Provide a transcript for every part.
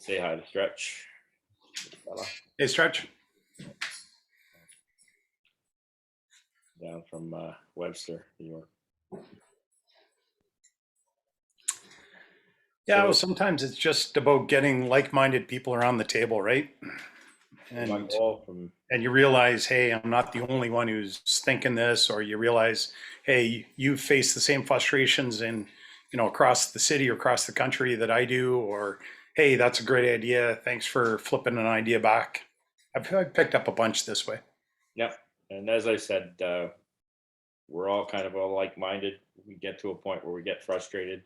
Say hi to Stretch. Hey, Stretch. Down from Webster, New York. Yeah, well, sometimes it's just about getting like-minded people around the table, right? And you realize, hey, I'm not the only one who's thinking this, or you realize, hey, you face the same frustrations in, across the city or across the country that I do, or hey, that's a great idea. Thanks for flipping an idea back. I've picked up a bunch this way. Yep. And as I said, we're all kind of all like-minded. We get to a point where we get frustrated,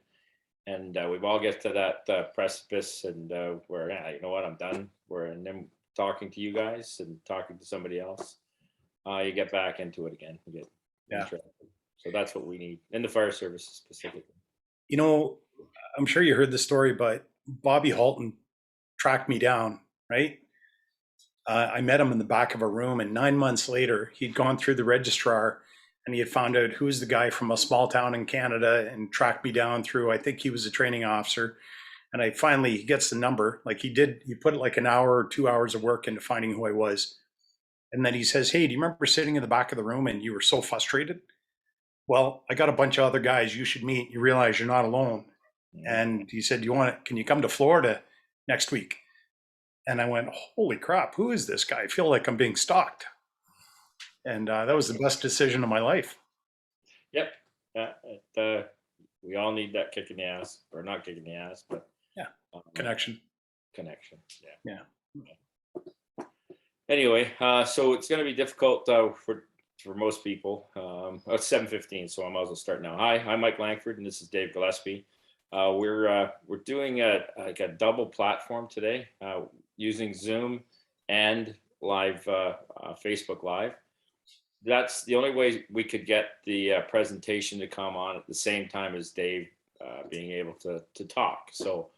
and we've all get to that precipice, and where, you know what, I'm done. And then talking to you guys and talking to somebody else, you get back into it again. You get interested. So that's what we need in the fire service specifically. I'm sure you heard the story, but Bobby Halton tracked me down, right? I met him in the back of a room, and 9 months later, he'd gone through the registrar and he had found out who's the guy from a small town in Canada and tracked me down through, I think he was a training officer. And he gets the number, like he put like an hour or 2 hours of work into finding who I was. And then he says, hey, do you remember sitting in the back of the room and you were so frustrated? Well, I got a bunch of other guys you should meet. You realize you're not alone. And he said, can you come to Florida next week? And I went, holy crap, who is this guy? I feel like I'm being stalked. And that was the best decision of my life. Yep. We all need that kick in the ass, or not kick in the ass, but connection. Yeah. Anyway, so it's going to be difficult for most people. It's 7:15, so I might as well start now. Hi, I'm Mike Langford, and this is Dave Gillespie. We're doing a double platform today, using Zoom and live Facebook Live. That's the only way we could get the presentation to come on at the same time as Dave being able to talk. So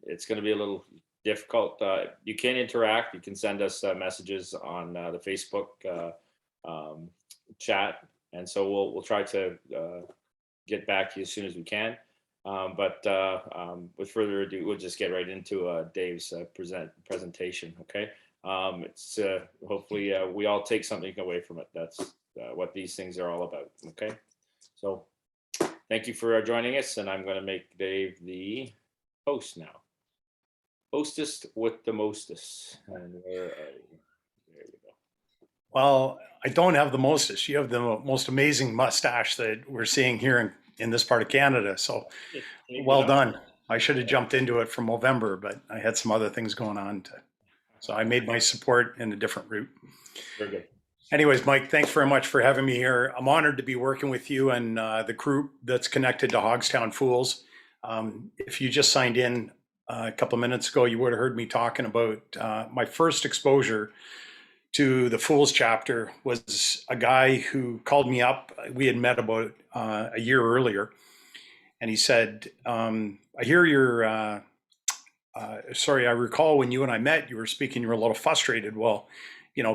it's going to be a little difficult. You can interact. You can send us messages on the Facebook chat, and so we'll try to get back to you as soon as we can. But with further ado, we'll just get right into Dave's presentation. Okay. It's hopefully we all take something away from it. That's what these things are all about. Okay. So thank you for joining us, and I'm going to make Dave the host now. Hostess with the mostest. And where are you? There we go. Well, I don't have the mostest. You have the most amazing mustache that we're seeing here in this part of Canada. So well done. I should have jumped into it from November, but I had some other things going on. So I made my support in a different route. Very good. Anyways, Mike, thanks very much for having me here. I'm honored to be working with you and the crew that's connected to Hogstown Fools. If you just signed in a couple of minutes ago, you would have heard me talking about my first exposure to the Fools chapter was a guy who called me up. We had met about a year earlier. And he said, I hear you're, sorry, I recall when you and I met, you were speaking, you were a little frustrated. Well,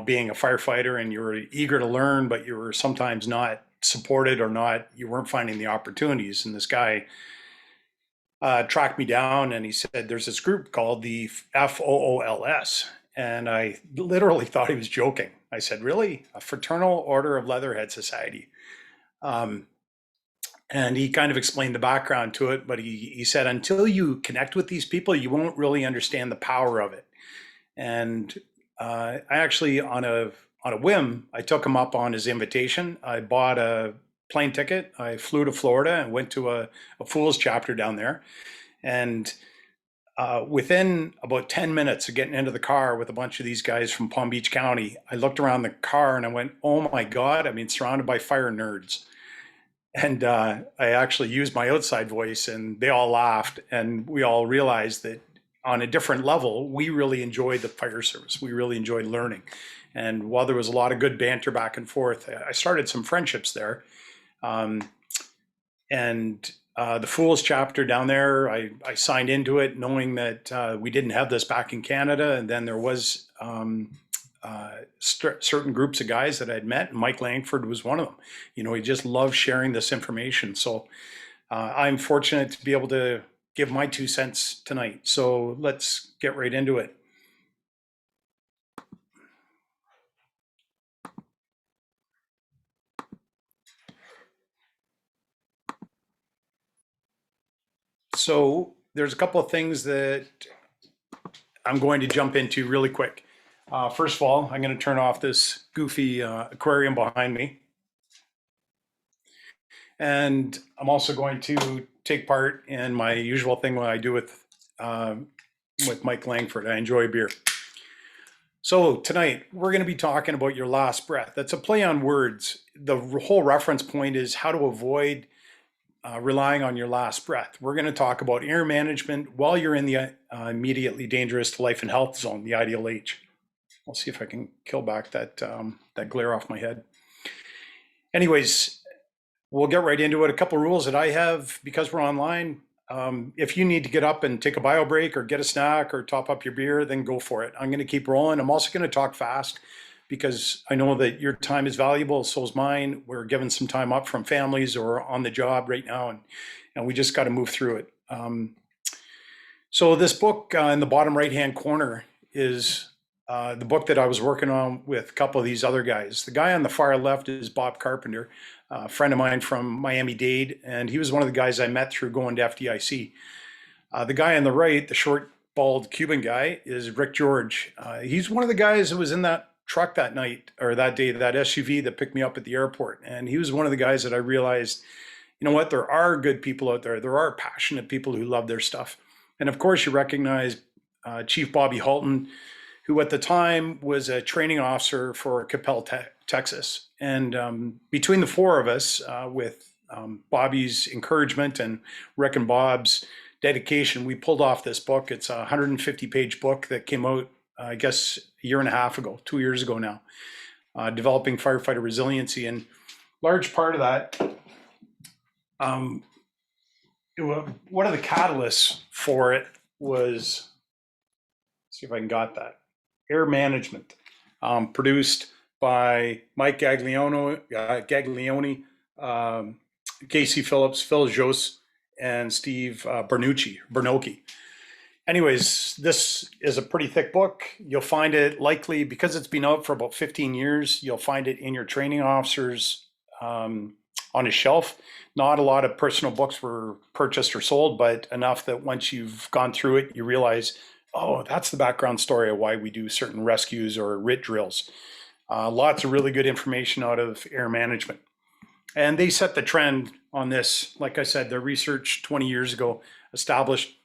being a firefighter and you were eager to learn, but you were sometimes not supported or you weren't finding the opportunities. And this guy tracked me down and he said, there's this group called the FOOLS. And I literally thought he was joking. I said, really? A Fraternal Order of Leatherhead Society. And he kind of explained the background to it, but he said, until you connect with these people, you won't really understand the power of it. And I actually, on a whim, I took him up on his invitation. I bought a plane ticket. I flew to Florida and went to a Fools chapter down there. And within about 10 minutes of getting into the car with a bunch of these guys from Palm Beach County, I looked around the car and I went, oh my God, surrounded by fire nerds. And I actually used my outside voice and they all laughed and we all realized that on a different level, we really enjoyed the fire service. We really enjoyed learning. And while there was a lot of good banter back and forth, I started some friendships there. The Fools chapter down there, I signed into it knowing that we didn't have this back in Canada. And then there was certain groups of guys that I'd met, and Mike Langford was one of them. He just loved sharing this information. So I'm fortunate to be able to give my 2 cents tonight. So let's get right into it. So there's a couple of things that I'm going to jump into really quick. First of all, I'm going to turn off this goofy aquarium behind me. And I'm also going to take part in my usual thing what I do with Mike Langford. I enjoy beer. So tonight we're going to be talking about your last breath. That's a play on words. The whole reference point is how to avoid relying on your last breath. We're going to talk about air management while you're in the immediately dangerous to life and health zone, the IDLH. I'll see if I can kill back that glare off my head. Anyways, we'll get right into it. A couple of rules that I have because we're online. If you need to get up and take a bio break or get a snack or top up your beer, then go for it. I'm going to keep rolling. I'm also going to talk fast because I know that your time is valuable, so is mine. We're giving some time up from families or on the job right now, and we just got to move through it. So this book in the bottom right-hand corner is the book that I was working on with a couple of these other guys. The guy on the far left is Bob Carpenter, a friend of mine from Miami-Dade, and he was one of the guys I met through going to FDIC. The guy on the right, the short, bald Cuban guy, is Rick George. He's one of the guys who was in that truck that night or that day, that SUV that picked me up at the airport. And he was one of the guys that I realized, you know what, there are good people out there. There are passionate people who love their stuff. And of course, you recognize Chief Bobby Halton, who at the time was a training officer for Capel, Texas. And between the four of us, with Bobby's encouragement and Rick and Bob's dedication, we pulled off this book. It's a 150-page book that came out, I guess, a year and a half ago, 2 years ago now, developing firefighter resiliency. And large part of that, one of the catalysts for it was, let's see if I can got that, air management, produced by Mike Gaglione, Casey Phillips, Phil Jose, and Steve Bernocchi. Anyways, this is a pretty thick book. You'll find it likely, because it's been out for about 15 years, you'll find it in your training officers on a shelf. Not a lot of personal books were purchased or sold, but enough that once you've gone through it, you realize, oh, that's the background story of why we do certain rescues or RIT drills. Lots of really good information out of air management. And they set the trend on this. Like I said, their research 20 years ago established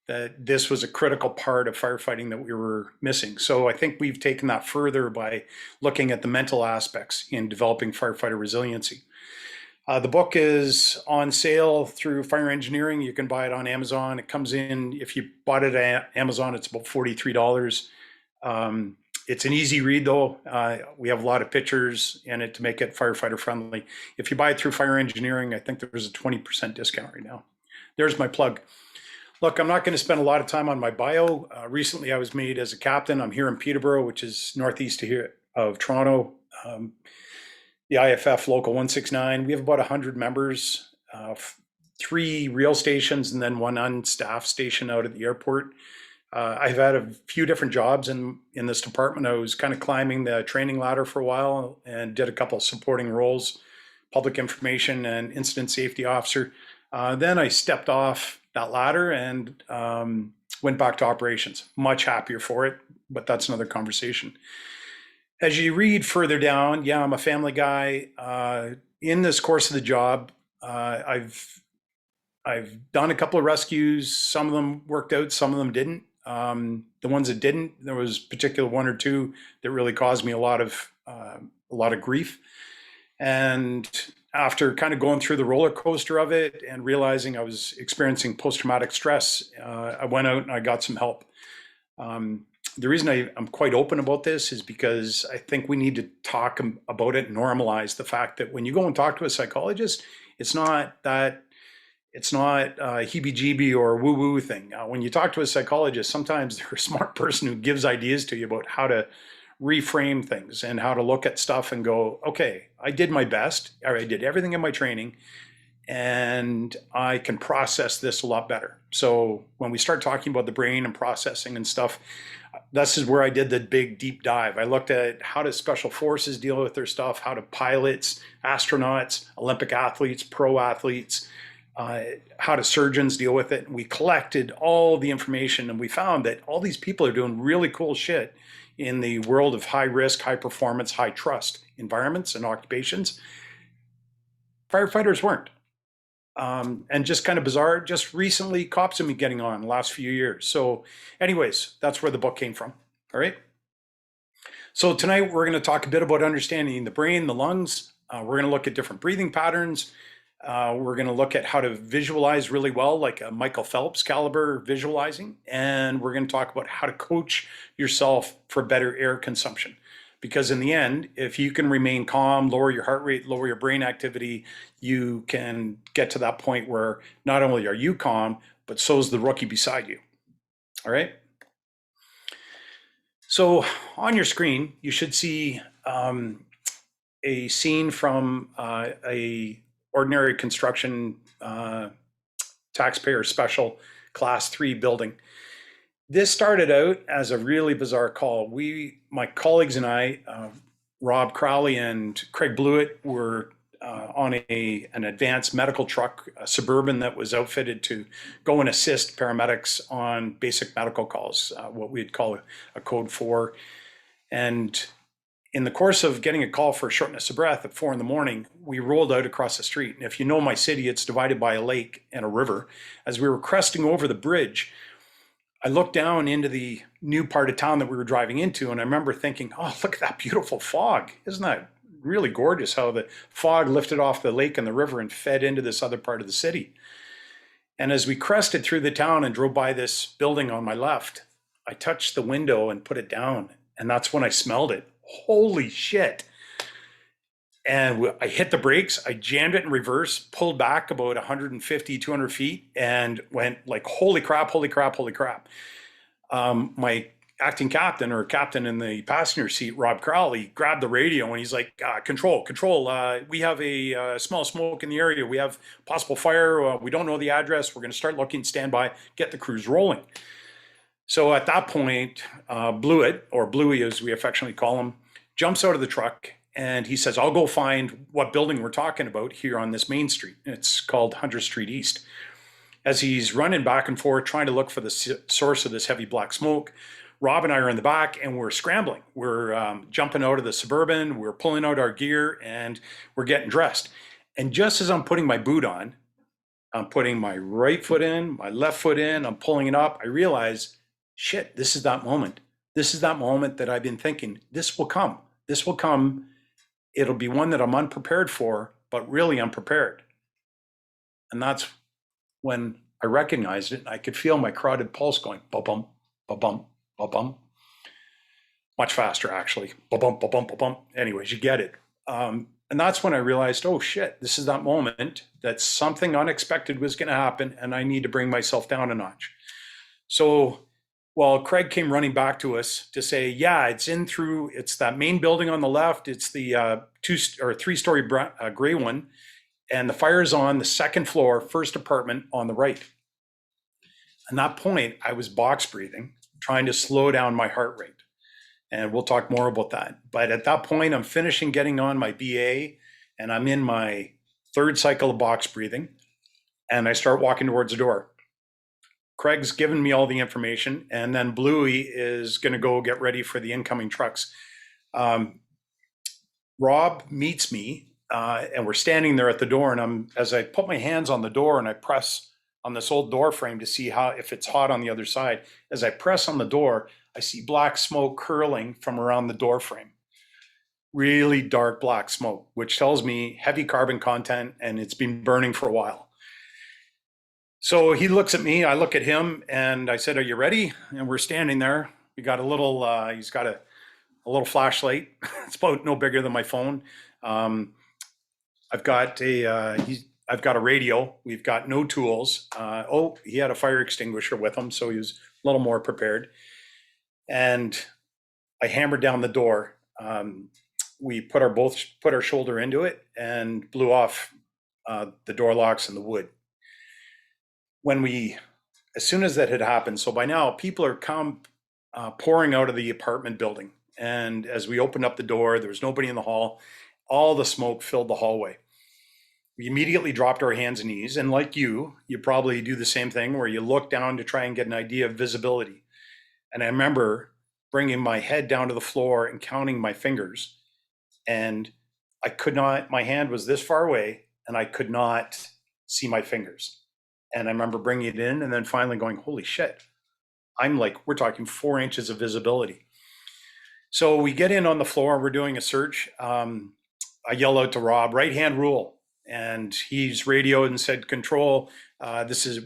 that this was a critical part of firefighting that we were missing. So I think we've taken that further by looking at the mental aspects in developing firefighter resiliency. The book is on sale through Fire Engineering. You can buy it on Amazon. It comes in, if you bought it at Amazon, it's about $43. It's an easy read though. We have a lot of pictures in it to make it firefighter friendly. If you buy it through Fire Engineering, I think there's a 20% discount right now. There's my plug. Look, I'm not going to spend a lot of time on my bio. Recently, I was made as a captain. I'm here in Peterborough, which is northeast of Toronto. The IFF Local 169. We have about 100 members, 3 real stations, and then 1 unstaffed station out at the airport. I've had a few different jobs in this department. I was kind of climbing the training ladder for a while and did a couple of supporting roles, public information and incident safety officer. Then I stepped off that ladder and went back to operations. Much happier for it, but that's another conversation. As you read further down, yeah, I'm a family guy. In this course of the job, I've done a couple of rescues. Some of them worked out, some of them didn't. The ones that didn't, there was particular 1 or 2 that really caused me a lot of grief. And after kind of going through the roller coaster of it and realizing I was experiencing post-traumatic stress, I went out and I got some help. The reason I'm quite open about this is because I think we need to talk about it, normalize the fact that when you go and talk to a psychologist, it's not a heebie-jeebie or woo-woo thing. When you talk to a psychologist, sometimes they're a smart person who gives ideas to you about how to reframe things and how to look at stuff and go, okay, I did my best, or I did everything in my training. and I can process this a lot better. So when we start talking about the brain and processing and stuff, this is where I did the big deep dive. I looked at how do special forces deal with their stuff, how do pilots, astronauts, Olympic athletes, pro athletes, how do surgeons deal with it. And we collected all the information, and we found that all these people are doing really cool shit in the world of high risk, high performance, high trust environments and occupations. Firefighters weren't. And just kind of bizarre, just recently cops have been getting on the last few years. So anyways, that's where the book came from. All right. So tonight we're going to talk a bit about understanding the brain, the lungs. We're going to look at different breathing patterns. We're going to look at how to visualize really well, like a Michael Phelps caliber visualizing. And we're going to talk about how to coach yourself for better air consumption. Because in the end, if you can remain calm, lower your heart rate, lower your brain activity, you can get to that point where not only are you calm, but so is the rookie beside you. All right. So on your screen, you should see a scene from a ordinary construction taxpayer special class 3 building. This started out as a really bizarre call. My colleagues and I, Rob Crowley and Craig Blewett, were on an advanced medical truck, a Suburban that was outfitted to go and assist paramedics on basic medical calls, what we'd call a code 4. And in the course of getting a call for shortness of breath at 4 a.m, we rolled out across the street. And if you know my city, it's divided by a lake and a river. As we were cresting over the bridge, I looked down into the new part of town that we were driving into, and I remember thinking, oh, look at that beautiful fog. Isn't that really gorgeous how the fog lifted off the lake and the river and fed into this other part of the city? And as we crested through the town and drove by this building on my left, I touched the window and put it down, and that's when I smelled it. Holy shit. And I hit the brakes, I jammed it in reverse, pulled back about 150, 200 feet, and went like, holy crap, holy crap, holy crap. My acting captain or captain in the passenger seat, Rob Crowley, grabbed the radio and he's like, control, we have a smell of smoke in the area. We have possible fire. We don't know the address. We're going to start looking, stand by, get the crews rolling. So at that point, Blewett, or Bluey as we affectionately call him, jumps out of the truck. And he says, I'll go find what building we're talking about here on this main street. It's called Hunter Street East. As he's running back and forth, trying to look for the source of this heavy black smoke, Rob and I are in the back and we're scrambling. We're jumping out of the Suburban, we're pulling out our gear, and we're getting dressed. And just as I'm putting my boot on, I'm putting my right foot in, my left foot in, I'm pulling it up. I realize, shit, this is that moment. This is that moment that I've been thinking, this will come. This will come. It'll be one that I'm unprepared for, but really unprepared. And that's when I recognized it. I could feel my carotid pulse going, ba-bum, ba-bum, ba-bum. Much faster, actually. Ba-bum, ba-bum, ba-bum. Anyways, you get it. And that's when I realized, oh shit, this is that moment that something unexpected was going to happen and I need to bring myself down a notch. So well, Craig came running back to us to say, yeah, it's that main building on the left. It's the 2 or 3-story gray one. And the fire is on the 2nd floor, first apartment on the right. At that point, I was box breathing, trying to slow down my heart rate. And we'll talk more about that. But at that point, I'm finishing getting on my BA and I'm in my 3rd cycle of box breathing. And I start walking towards the door. Craig's given me all the information, and then Bluey is going to go get ready for the incoming trucks. Rob meets me, and we're standing there at the door, and as I put my hands on the door and I press on this old door frame to see if it's hot on the other side, as I press on the door, I see black smoke curling from around the door frame. Really dark black smoke, which tells me heavy carbon content, and it's been burning for a while. So he looks at me, I look at him, and I said, are you ready? And we're standing there. We got he's got a little flashlight. It's about no bigger than my phone. I've got a radio. We've got no tools. He had a fire extinguisher with him, so he was a little more prepared. And I hammered down the door. We put our shoulder into it and blew off the door locks and the wood. As soon as that had happened, so by now people are pouring out of the apartment building. And as we opened up the door, there was nobody in the hall. All the smoke filled the hallway. We immediately dropped our hands and knees. And like you probably do the same thing where you look down to try and get an idea of visibility. And I remember bringing my head down to the floor and counting my fingers. And I could not, my hand was this far away and I could not see my fingers. And I remember bringing it in and then finally going, holy shit, we're talking 4 inches of visibility. So we get in on the floor, we're doing a search. I yell out to Rob, right hand rule. And he's radioed and said, control,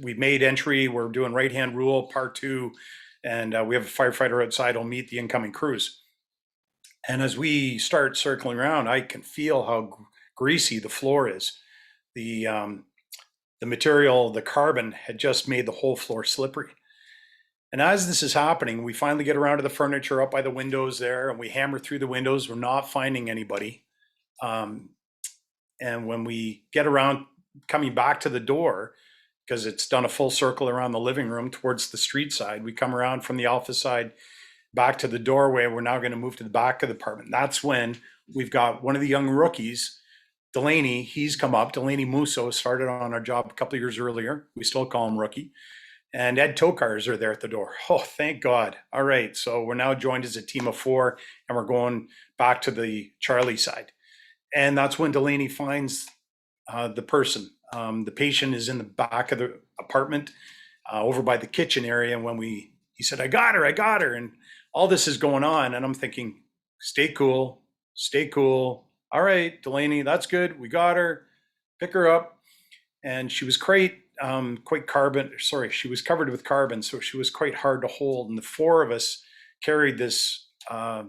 we've made entry, we're doing right hand rule, part 2. And we have a firefighter outside, will meet the incoming crews. And as we start circling around, I can feel how greasy the floor is. The material, the carbon had just made the whole floor slippery. And as this is happening, we finally get around to the furniture up by the windows there, and we hammer through the windows. We're not finding anybody. And when we get around coming back to the door, because it's done a full circle around the living room towards the street side, we come around from the office side back to the doorway. We're now going to move to the back of the apartment. That's when we've got one of the young rookies, Delaney. He's come up. Delaney Musso started on our job a couple of years earlier. We still call him rookie. And Ed Tokars are there at the door. Oh, thank God. All right. So we're now joined as a team of 4 and we're going back to the Charlie side. And that's when Delaney finds the person. The patient is in the back of the apartment over by the kitchen area. And he said, I got her. And all this is going on. And I'm thinking, stay cool. All right, Delaney, that's good. We got her. Pick her up. And she was quite she was covered with carbon. So she was quite hard to hold. And the 4 of us carried this, I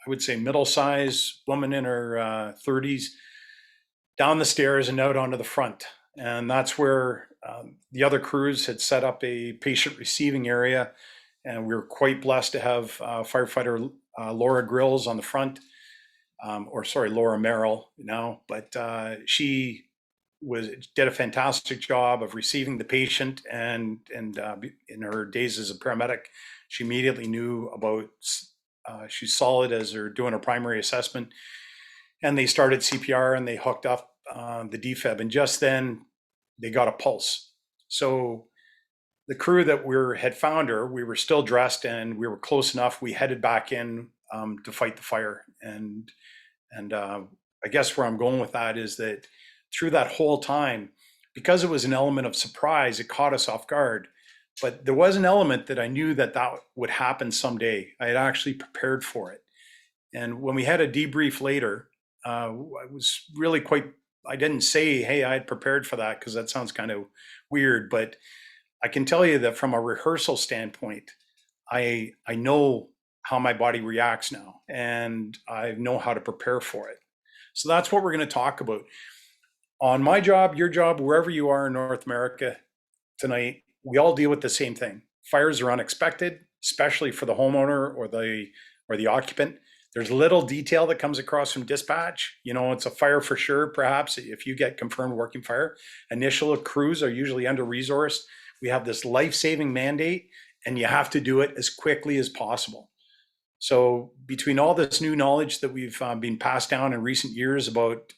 would say middle-sized woman in her 30s down the stairs and out onto the front. And that's where the other crews had set up a patient receiving area. And we were quite blessed to have firefighter Laura Grills on the front, Laura Merrill now, but she did a fantastic job of receiving the patient, and in her days as a paramedic, she immediately knew about, she's solid as they're doing a primary assessment, and they started CPR and they hooked up the defib, and just then they got a pulse. So the crew that had found her, we were still dressed and we were close enough. We headed back in to fight the fire. And I guess where I'm going with that is that through that whole time, because it was an element of surprise, it caught us off guard. But there was an element that I knew that would happen someday. I had actually prepared for it. And when we had a debrief later, I was really I didn't say, hey, I had prepared for that, because that sounds kind of weird. But I can tell you that from a rehearsal standpoint, I know how my body reacts now, and I know how to prepare for it. So that's what we're going to talk about. On my job, your job, wherever you are in North America tonight, we all deal with the same thing. Fires are unexpected, especially for the homeowner or the occupant. There's little detail that comes across from dispatch. It's a fire for sure, perhaps, if you get confirmed working fire. Initial crews are usually under-resourced. We have this life-saving mandate, and you have to do it as quickly as possible. So between all this new knowledge that we've been passed down in recent years about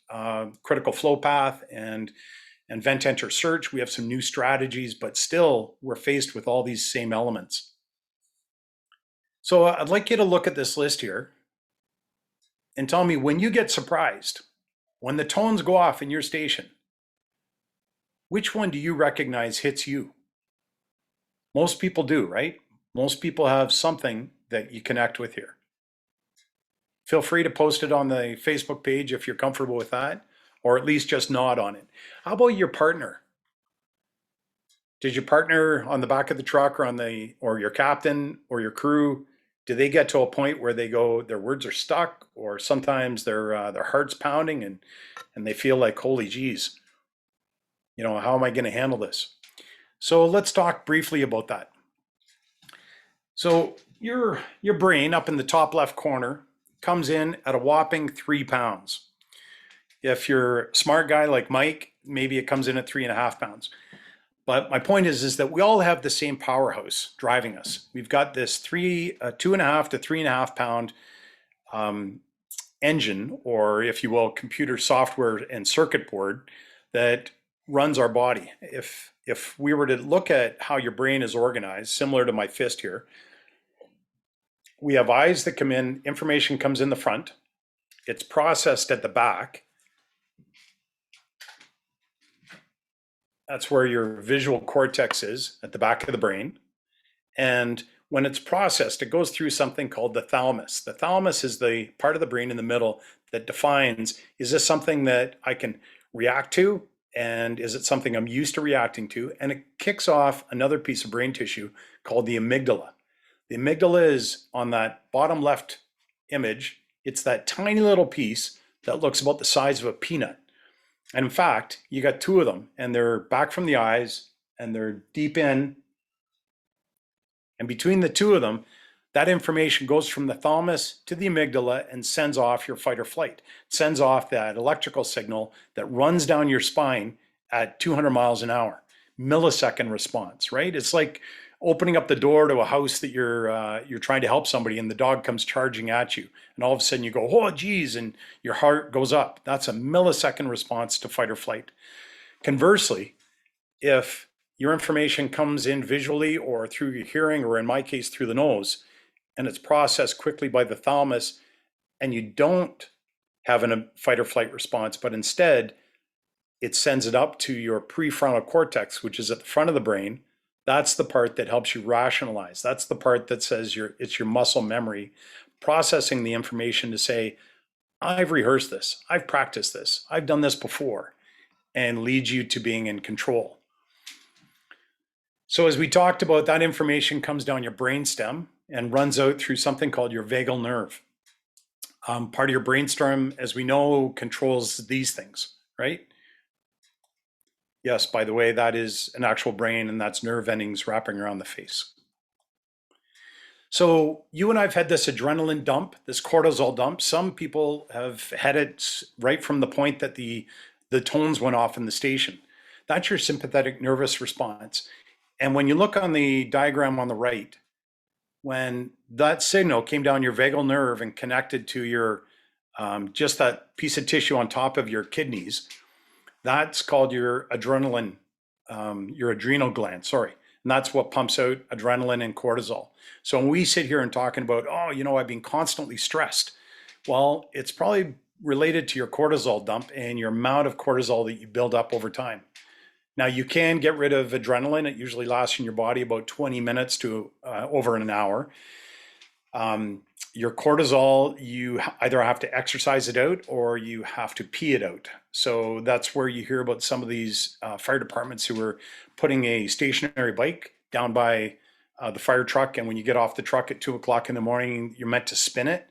critical flow path and vent enter search, we have some new strategies, but still we're faced with all these same elements. So I'd like you to look at this list here and tell me, when you get surprised, when the tones go off in your station, which one do you recognize hits you? Most people do, right? Most people have something that you connect with here. Feel free to post it on the Facebook page if you're comfortable with that, or at least just nod on it. How about your partner? Did your partner on the back of the truck or your captain or your crew, do they get to a point where they go, their words are stuck, or sometimes their heart's pounding and they feel like, holy geez, how am I going to handle this? So let's talk briefly about that. So your brain up in the top left corner comes in at a whopping 3 pounds. If you're a smart guy like Mike, maybe it comes in at 3.5 pounds. But my point is that we all have the same powerhouse driving us. We've got this 2.5 to 3.5 pound engine, or if you will, computer software and circuit board that runs our body. If we were to look at how your brain is organized, similar to my fist here, we have eyes that come in, information comes in the front, it's processed at the back. That's where your visual cortex is, at the back of the brain. And when it's processed, it goes through something called the thalamus. The thalamus is the part of the brain in the middle that defines, is this something that I can react to? And is it something I'm used to reacting to? And it kicks off another piece of brain tissue called the amygdala. The amygdala is on that bottom left image. It's that tiny little piece that looks about the size of a peanut. And in fact, you got two of them, and they're back from the eyes, and they're deep in. And between the two of them, that information goes from the thalamus to the amygdala and sends off your fight or flight. It sends off that electrical signal that runs down your spine at 200 miles an hour. Millisecond response, right? It's like opening up the door to a house that you're trying to help somebody, and the dog comes charging at you, and all of a sudden you go, oh geez, and your heart goes up. That's a millisecond response to fight or flight. Conversely, if your information comes in visually or through your hearing, or in my case through the nose, and it's processed quickly by the thalamus, and you don't have a fight or flight response, but instead it sends it up to your prefrontal cortex, which is at the front of the brain. That's the part that helps you rationalize. That's the part that says it's your muscle memory processing the information to say, I've rehearsed this, I've practiced this, I've done this before, and leads you to being in control. So as we talked about, that information comes down your brainstem and runs out through something called your vagal nerve. Part of your brainstem, as we know, controls these things, right? Yes, by the way, that is an actual brain, and that's nerve endings wrapping around the face. So you and I have had this adrenaline dump, this cortisol dump. Some people have had it right from the point that the tones went off in the station. That's your sympathetic nervous response. And when you look on the diagram on the right, when that signal came down your vagal nerve and connected to your, just that piece of tissue on top of your kidneys, that's called your adrenaline, your adrenal gland, sorry. And that's what pumps out adrenaline and cortisol. So when we sit here and talking about, oh, you know, I've been constantly stressed. Well, it's probably related to your cortisol dump and your amount of cortisol that you build up over time. Now, you can get rid of adrenaline. It usually lasts in your body about 20 minutes to over an hour. Your cortisol, you either have to exercise it out or you have to pee it out. So that's where you hear about some of these fire departments who are putting a stationary bike down by the fire truck, and when you get off the truck at 2 o'clock in the morning, you're meant to spin it,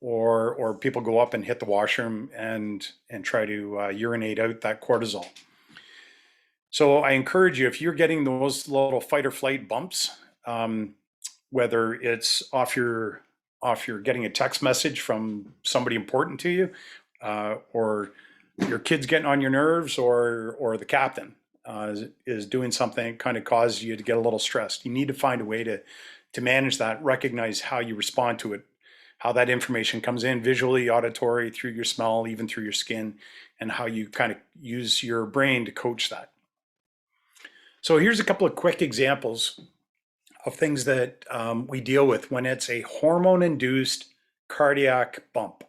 or people go up and hit the washroom and try to urinate out that cortisol. So I encourage you, if you're getting those little fight or flight bumps, whether it's off your getting a text message from somebody important to you, or your kids getting on your nerves, or the captain is doing something that kind of causes you to get a little stressed. You need to find a way to manage that, recognize how you respond to it, how that information comes in visually, auditory, through your smell, even through your skin, and how you kind of use your brain to coach that. So here's a couple of quick examples of things that we deal with when it's a hormone-induced cardiac bump.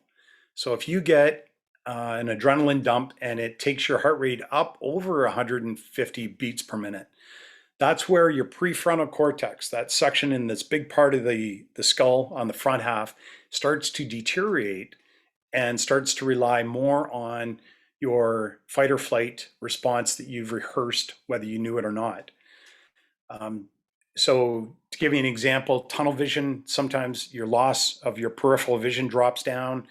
So if you get an adrenaline dump and it takes your heart rate up over 150 beats per minute, that's where your prefrontal cortex, that section in this big part of the skull on the front half, starts to deteriorate and starts to rely more on your fight or flight response that you've rehearsed, whether you knew it or not. So to give you an example, tunnel vision, sometimes your loss of your peripheral vision drops down.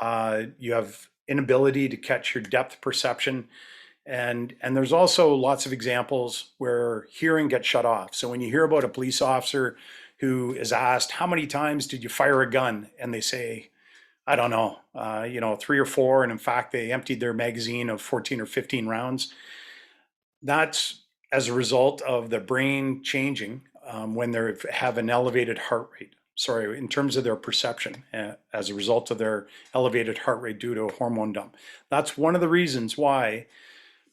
You have inability to catch your depth perception. And there's also lots of examples where hearing gets shut off. So when you hear about a police officer who is asked, how many times did you fire a gun? And they say, I don't know, 3 or 4, and in fact, they emptied their magazine of 14 or 15 rounds. That's as a result of the brain changing when they have an elevated heart rate. Sorry, in terms of their perception, as a result of their elevated heart rate due to a hormone dump. That's one of the reasons why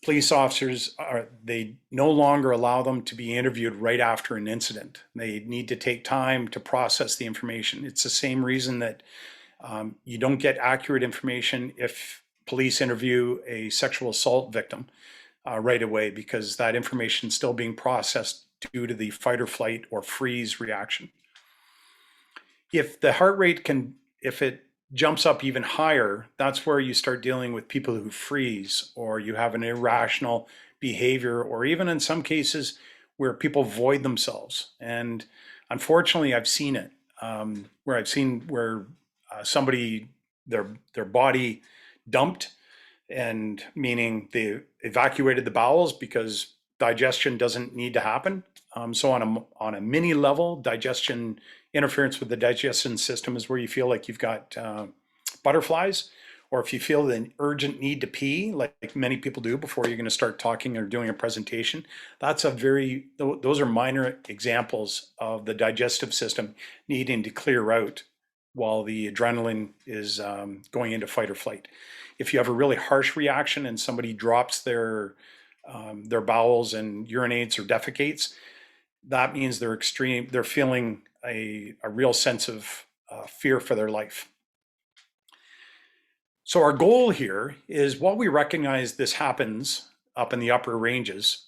police officers they no longer allow them to be interviewed right after an incident. They need to take time to process the information. It's the same reason that you don't get accurate information if police interview a sexual assault victim right away, because that information is still being processed due to the fight or flight or freeze reaction. If the heart rate if it jumps up even higher, that's where you start dealing with people who freeze, or you have an irrational behavior, or even in some cases where people void themselves. And unfortunately, I've seen it where somebody, their body dumped, and meaning they evacuated the bowels because digestion doesn't need to happen. So on a mini level, digestion interference with the digestion system is where you feel like you've got butterflies, or if you feel the urgent need to pee, like many people do before you're going to start talking or doing a presentation. Those are minor examples of the digestive system needing to clear out while the adrenaline is going into fight or flight. If you have a really harsh reaction and somebody drops their bowels and urinates or defecates, that means they're feeling a real sense of fear for their life. So our goal here is, while we recognize this happens up in the upper ranges,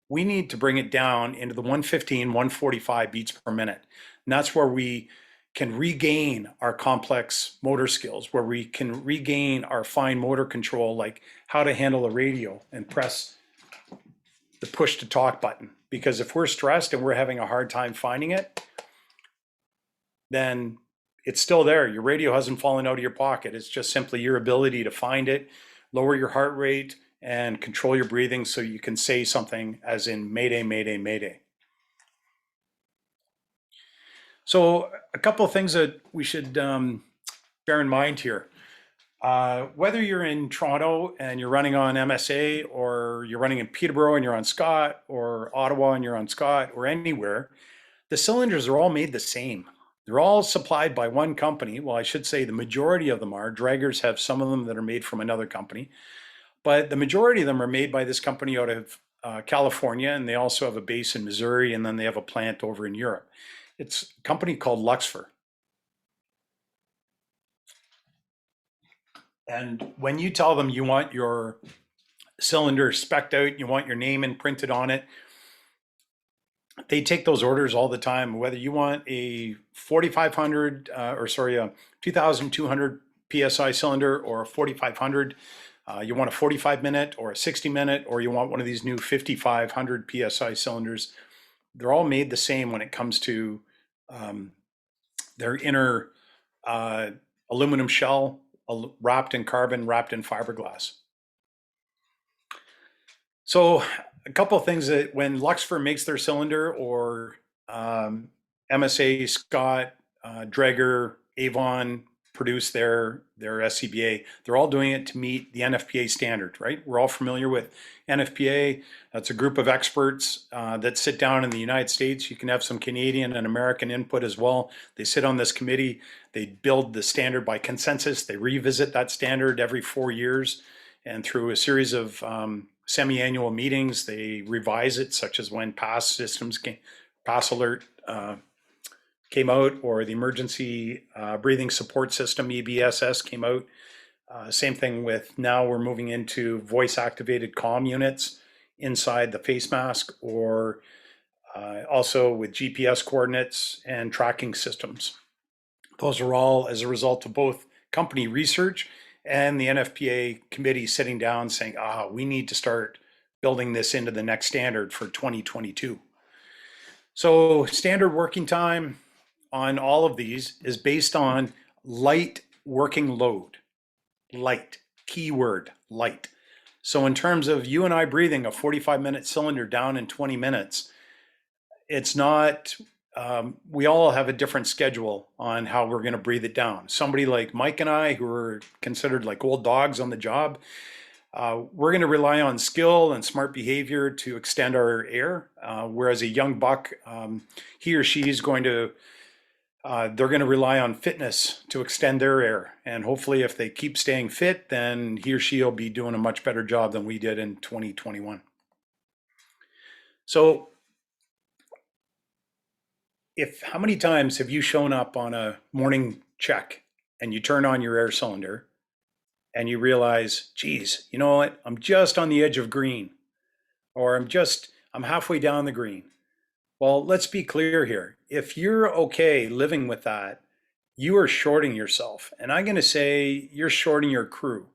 we need to bring it down into the 115, 145 beats per minute. And that's where we can regain our complex motor skills, where we can regain our fine motor control, like how to handle a radio and press the push to talk button. Because if we're stressed and we're having a hard time finding it, then it's still there. Your radio hasn't fallen out of your pocket. It's just simply your ability to find it, lower your heart rate, and control your breathing so you can say something as in Mayday, Mayday, Mayday. So a couple of things that we should bear in mind here. Whether you're in Toronto and you're running on MSA, or you're running in Peterborough and you're on Scott, or Ottawa and you're on Scott, or anywhere, the cylinders are all made the same. They're all supplied by one company. Well, I should say the majority of them are. Draggers have some of them that are made from another company, but the majority of them are made by this company out of California, and they also have a base in Missouri, and then they have a plant over in Europe. It's a company called Luxfer. And when you tell them you want your cylinder spec'd out, you want your name imprinted on it, they take those orders all the time. Whether you want a 4,500 a 2,200 PSI cylinder, or a 4,500, you want a 45-minute or a 60-minute, or you want one of these new 5,500 PSI cylinders, they're all made the same when it comes to their inner aluminum shell, wrapped in carbon, wrapped in fiberglass. So a couple of things that when Luxfer makes their cylinder, or MSA, Scott, Draeger, Avon produce their SCBA, they're all doing it to meet the NFPA standard, right? We're all familiar with NFPA. That's a group of experts that sit down in the United States. You can have some Canadian and American input as well. They sit on this committee. They build the standard by consensus. They revisit that standard every 4 years. And through a series of semi-annual meetings, they revise it, such as when PASS alert came out, or the emergency breathing support system, EBSS, came out. Same thing with, now we're moving into voice activated comm units inside the face mask, or also with GPS coordinates and tracking systems. Those are all as a result of both company research and the NFPA committee sitting down saying, we need to start building this into the next standard for 2022. So standard working time on all of these is based on light working load. Light, keyword, light. So in terms of you and I breathing a 45-minute cylinder down in 20 minutes, it's not we all have a different schedule on how we're going to breathe it down. Somebody like Mike and I, who are considered like old dogs on the job, we're going to rely on skill and smart behavior to extend our air. Whereas a young buck, he or she is going to, they're going to rely on fitness to extend their air. And hopefully, if they keep staying fit, then he or she will be doing a much better job than we did in 2021. So, how many times have you shown up on a morning check and you turn on your air cylinder and you realize, geez, you know what? I'm just on the edge of green, or I'm halfway down the green. Well, let's be clear here. If you're okay living with that, you are shorting yourself. And I'm going to say you're shorting your crew.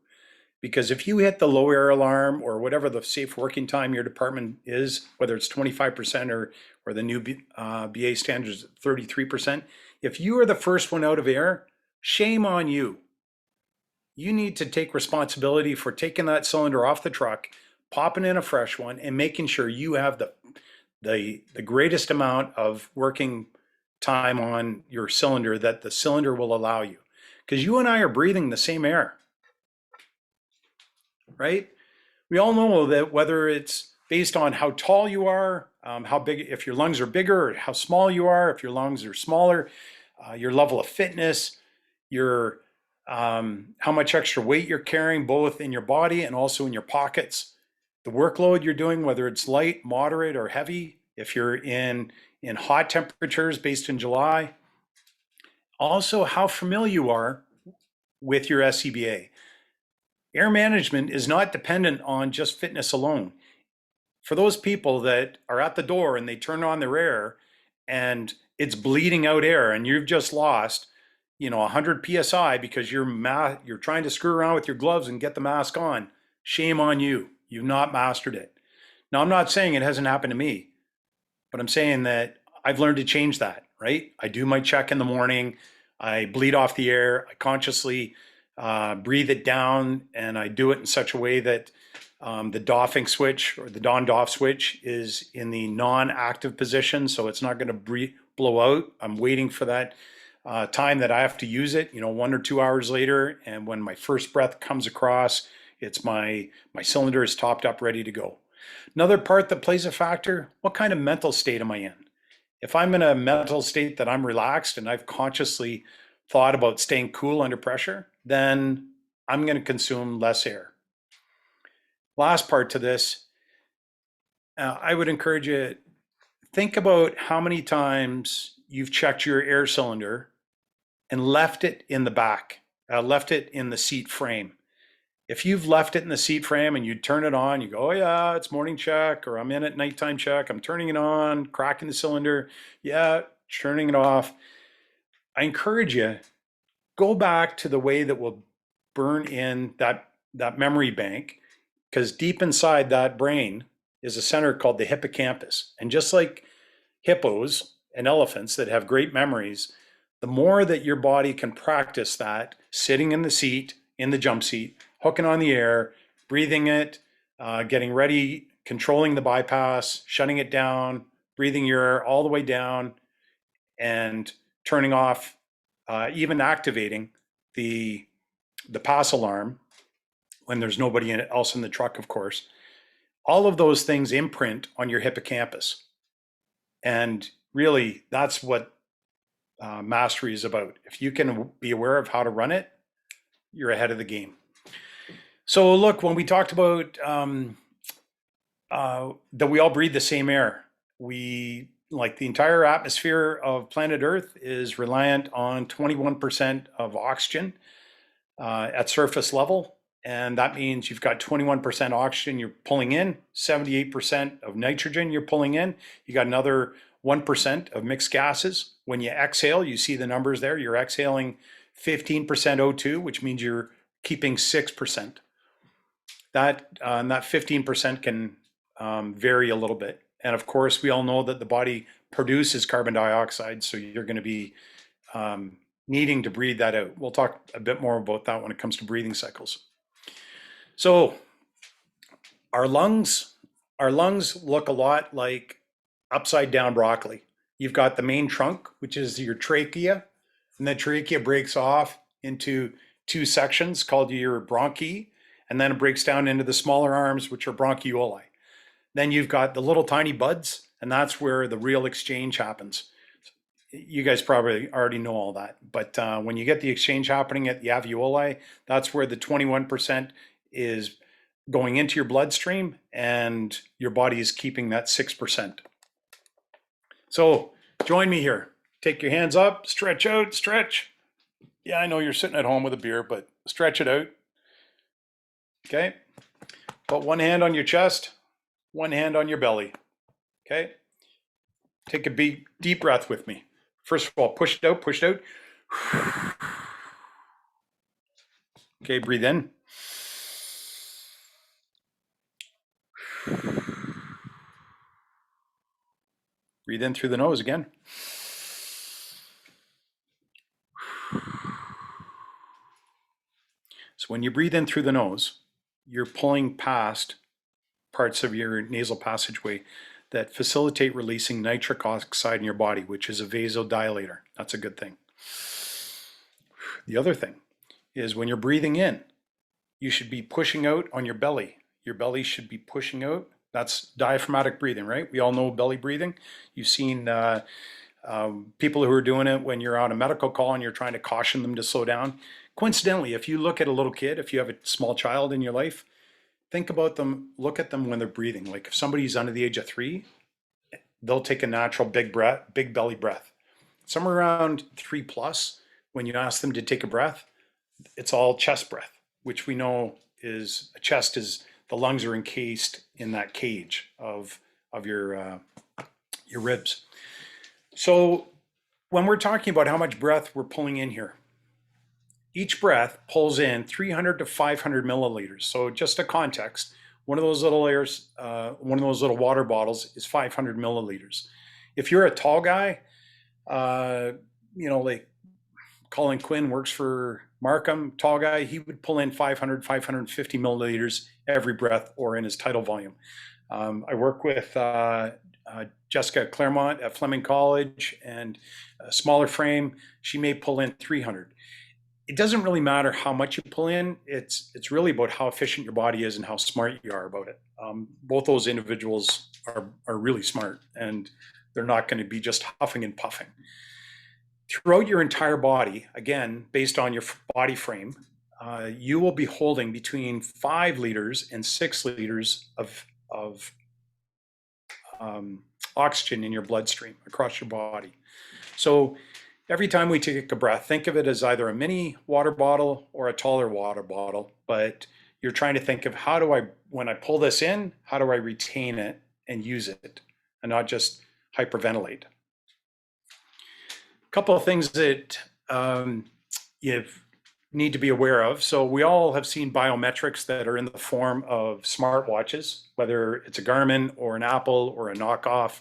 Because if you hit the low air alarm or whatever the safe working time your department is, whether it's 25% or the new BA standards 33%, if you are the first one out of air, shame on you. You need to take responsibility for taking that cylinder off the truck, popping in a fresh one, and making sure you have the greatest amount of working time on your cylinder that the cylinder will allow you. Because you and I are breathing the same air, right? We all know that whether it's based on how tall you are, how big, if your lungs are bigger, or how small you are, if your lungs are smaller, your level of fitness, your how much extra weight you're carrying, both in your body and also in your pockets, the workload you're doing, whether it's light, moderate, or heavy, if you're in hot temperatures based in July, also how familiar you are with your SCBA. Air management is not dependent on just fitness alone. For those people that are at the door and they turn on their air and it's bleeding out air and you've just lost, 100 psi because you're trying to screw around with your gloves and get the mask on, shame on you. You've not mastered it. Now, I'm not saying it hasn't happened to me, but I'm saying that I've learned to change that, right? I do my check in the morning. I bleed off the air. I consciously breathe it down, and I do it in such a way that the doffing switch or the DON-DOFF switch is in the non-active position, so it's not going to blow out. I'm waiting for that time that I have to use it, 1 or 2 hours later, and when my first breath comes across, it's my cylinder is topped up, ready to go. Another part that plays a factor, what kind of mental state am I in? If I'm in a mental state that I'm relaxed and I've consciously thought about staying cool under pressure, then I'm going to consume less air. Last part to this, I would encourage you, think about how many times you've checked your air cylinder and left it in the back, left it in the seat frame. If you've left it in the seat frame and you turn it on, you go, oh yeah, it's morning check, or I'm in at nighttime check, I'm turning it on, cracking the cylinder, yeah, turning it off. I encourage you, go back to the way that will burn in that memory bank, because deep inside that brain is a center called the hippocampus. And just like hippos and elephants that have great memories, the more that your body can practice that, sitting in the seat, in the jump seat, hooking on the air, breathing it, getting ready, controlling the bypass, shutting it down, breathing your air all the way down, and turning off, even activating the pass alarm when there's nobody else in the truck, of course. All of those things imprint on your hippocampus. And really, that's what mastery is about. If you can be aware of how to run it, you're ahead of the game. So look, when we talked about that we all breathe the same air, the entire atmosphere of planet Earth is reliant on 21% of oxygen at surface level. And that means you've got 21% oxygen you're pulling in, 78% of nitrogen you're pulling in. You got another 1% of mixed gases. When you exhale, you see the numbers there. You're exhaling 15% O2, which means you're keeping 6%. That 15% can vary a little bit. And of course, we all know that the body produces carbon dioxide, so you're going to be needing to breathe that out. We'll talk a bit more about that when it comes to breathing cycles. So our lungs look a lot like upside down broccoli. You've got the main trunk, which is your trachea, and the trachea breaks off into two sections called your bronchi, and then it breaks down into the smaller arms, which are bronchioli. Then you've got the little tiny buds, and that's where the real exchange happens. You guys probably already know all that, but when you get the exchange happening at the alveoli, that's where the 21% is going into your bloodstream, and your body is keeping that 6%. So join me here. Take your hands up, stretch out, stretch. Yeah, I know you're sitting at home with a beer, but stretch it out. Okay. Put one hand on your chest, one hand on your belly. Okay. Take a deep breath with me. First of all, push it out, push it out. Okay, breathe in. Breathe in through the nose again. So when you breathe in through the nose, you're pulling past parts of your nasal passageway that facilitate releasing nitric oxide in your body, which is a vasodilator. That's a good thing. The other thing is when you're breathing in, you should be pushing out on your belly. Your belly should be pushing out. That's diaphragmatic breathing, right? We all know belly breathing. You've seen people who are doing it when you're on a medical call and you're trying to caution them to slow down. Coincidentally, if you look at a little kid, if you have a small child in your life, think about them, look at them when they're breathing. Like if somebody's under the age of 3, they'll take a natural big breath, big belly breath. Somewhere around 3+, when you ask them to take a breath, it's all chest breath, which we know is a chest is the lungs are encased in that cage of your ribs. So when we're talking about how much breath we're pulling in here, each breath pulls in 300 to 500 milliliters. So just a context, one of those little water bottles is 500 milliliters. If you're a tall guy, like Colin Quinn works for Markham, tall guy, he would pull in 500, 550 milliliters every breath or in his tidal volume. I work with Jessica Claremont at Fleming College, and a smaller frame, she may pull in 300. It doesn't really matter how much you pull in. It's really about how efficient your body is and how smart you are about it. Both those individuals are really smart, and they're not going to be just huffing and puffing. Throughout your entire body, again, based on your body frame, you will be holding between 5 liters and 6 liters of oxygen in your bloodstream across your body. So every time we take a breath, think of it as either a mini water bottle or a taller water bottle, but you're trying to think of when I pull this in, how do I retain it and use it and not just hyperventilate? A couple of things that you need to be aware of. So we all have seen biometrics that are in the form of smartwatches, whether it's a Garmin or an Apple or a knockoff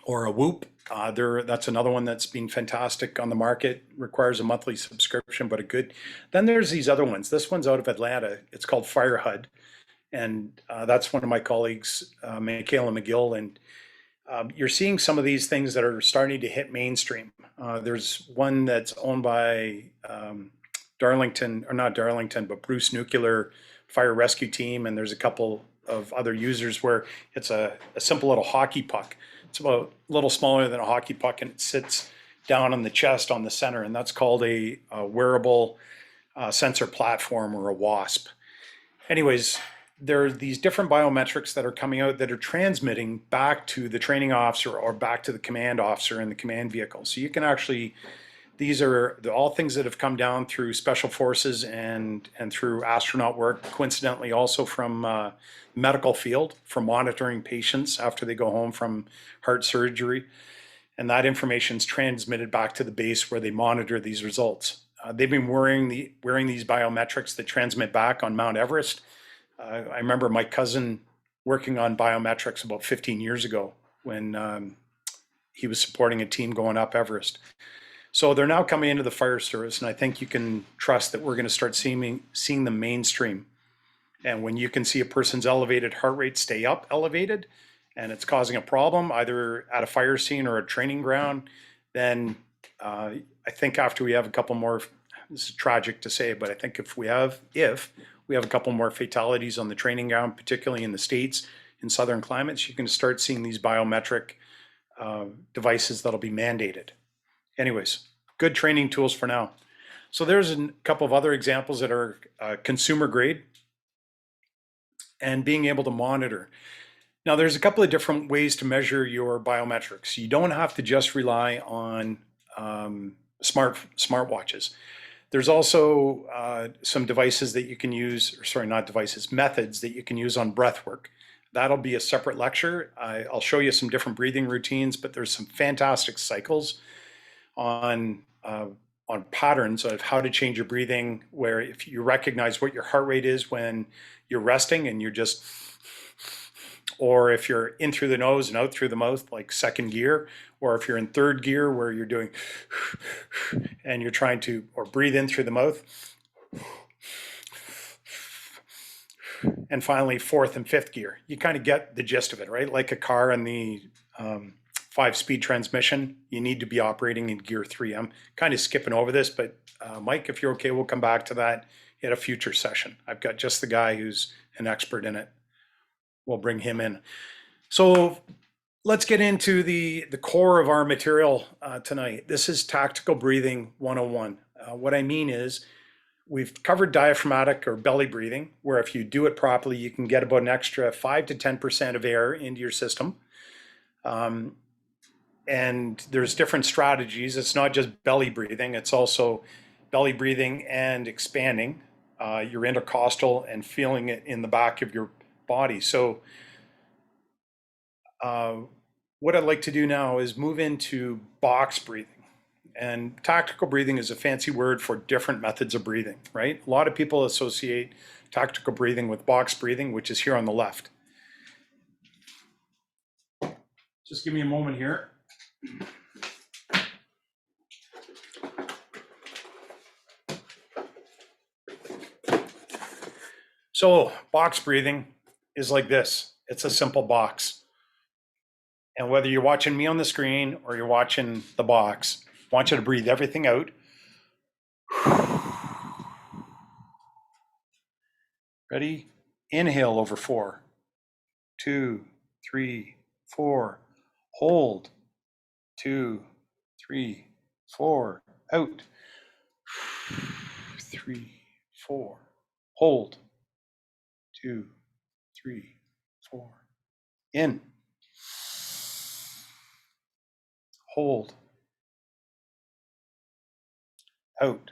or a Whoop. That's another one that's been fantastic on the market, requires a monthly subscription, but a good. Then there's these other ones. This one's out of Atlanta. It's called FireHUD. And that's one of my colleagues, Michaela McGill. And you're seeing some of these things that are starting to hit mainstream. There's one that's owned by Darlington, or not Darlington, but Bruce Nuclear Fire Rescue Team. And there's a couple of other users where it's a simple little hockey puck. It's about a little smaller than a hockey puck, and it sits down on the chest on the center. And that's called a wearable sensor platform, or a WASP. Anyways, there are these different biometrics that are coming out that are transmitting back to the training officer or back to the command officer in the command vehicle. So you can actually, these are all things that have come down through special forces and through astronaut work, coincidentally also from medical field, for monitoring patients after they go home from heart surgery. And that information is transmitted back to the base where they monitor these results. They've been wearing these biometrics that transmit back on Mount Everest. I remember my cousin working on biometrics about 15 years ago when he was supporting a team going up Everest. So they're now coming into the fire service, and I think you can trust that we're going to start seeing them mainstream. And when you can see a person's elevated heart rate stay up elevated, and it's causing a problem either at a fire scene or a training ground, then I think after we have a couple more, this is tragic to say, but I think if we have a couple more fatalities on the training ground, particularly in the States, in southern climates, you can start seeing these biometric devices that'll be mandated. Anyways, good training tools for now. So there's a couple of other examples that are consumer grade and being able to monitor. Now, there's a couple of different ways to measure your biometrics. You don't have to just rely on smartwatches. There's also some devices that you can use, or sorry, not devices, methods that you can use on breath work. That'll be a separate lecture. I'll show you some different breathing routines, but there's some fantastic cycles on patterns of how to change your breathing, where if you recognize what your heart rate is when you're resting and you're just, or if you're in through the nose and out through the mouth, like second gear, or if you're in third gear where you're doing, and you're trying to, or breathe in through the mouth. And finally, fourth and fifth gear. You kind of get the gist of it, right? Like a car in the 5-speed transmission, you need to be operating in gear 3. I'm kind of skipping over this, but Mike, if you're okay, we'll come back to that at a future session. I've got just the guy who's an expert in it. We'll bring him in. So let's get into the core of our material tonight. This is Tactical Breathing 101. What I mean is, we've covered diaphragmatic or belly breathing, where if you do it properly, you can get about an extra 5 to 10% of air into your system. And there's different strategies. It's not just belly breathing, it's also belly breathing and expanding your intercostal and feeling it in the back of your body. So what I'd like to do now is move into box breathing. And tactical breathing is a fancy word for different methods of breathing, right? A lot of people associate tactical breathing with box breathing, which is here on the left. Just give me a moment here. So box breathing is like this. It's a simple box. And whether you're watching me on the screen or you're watching the box, I want you to breathe everything out. Ready? Inhale over 4, 2, 3, 4. Hold. 2, 3, 4. Out. 3, 4. Hold. 2, 3, 4. In. Hold. Out.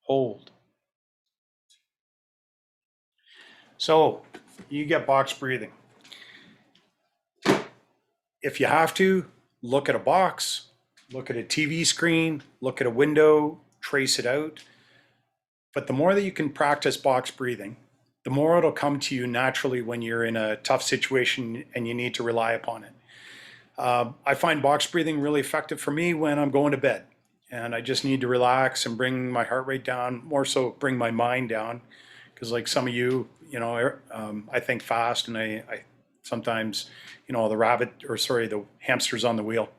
Hold. So you get box breathing. If you have to, look at a box, look at a TV screen, look at a window, trace it out. But the more that you can practice box breathing, the more it'll come to you naturally when you're in a tough situation and you need to rely upon it. I find box breathing really effective for me when I'm going to bed and I just need to relax and bring my heart rate down, more so bring my mind down. Because like some of you, I think fast and I sometimes, the hamster's on the wheel.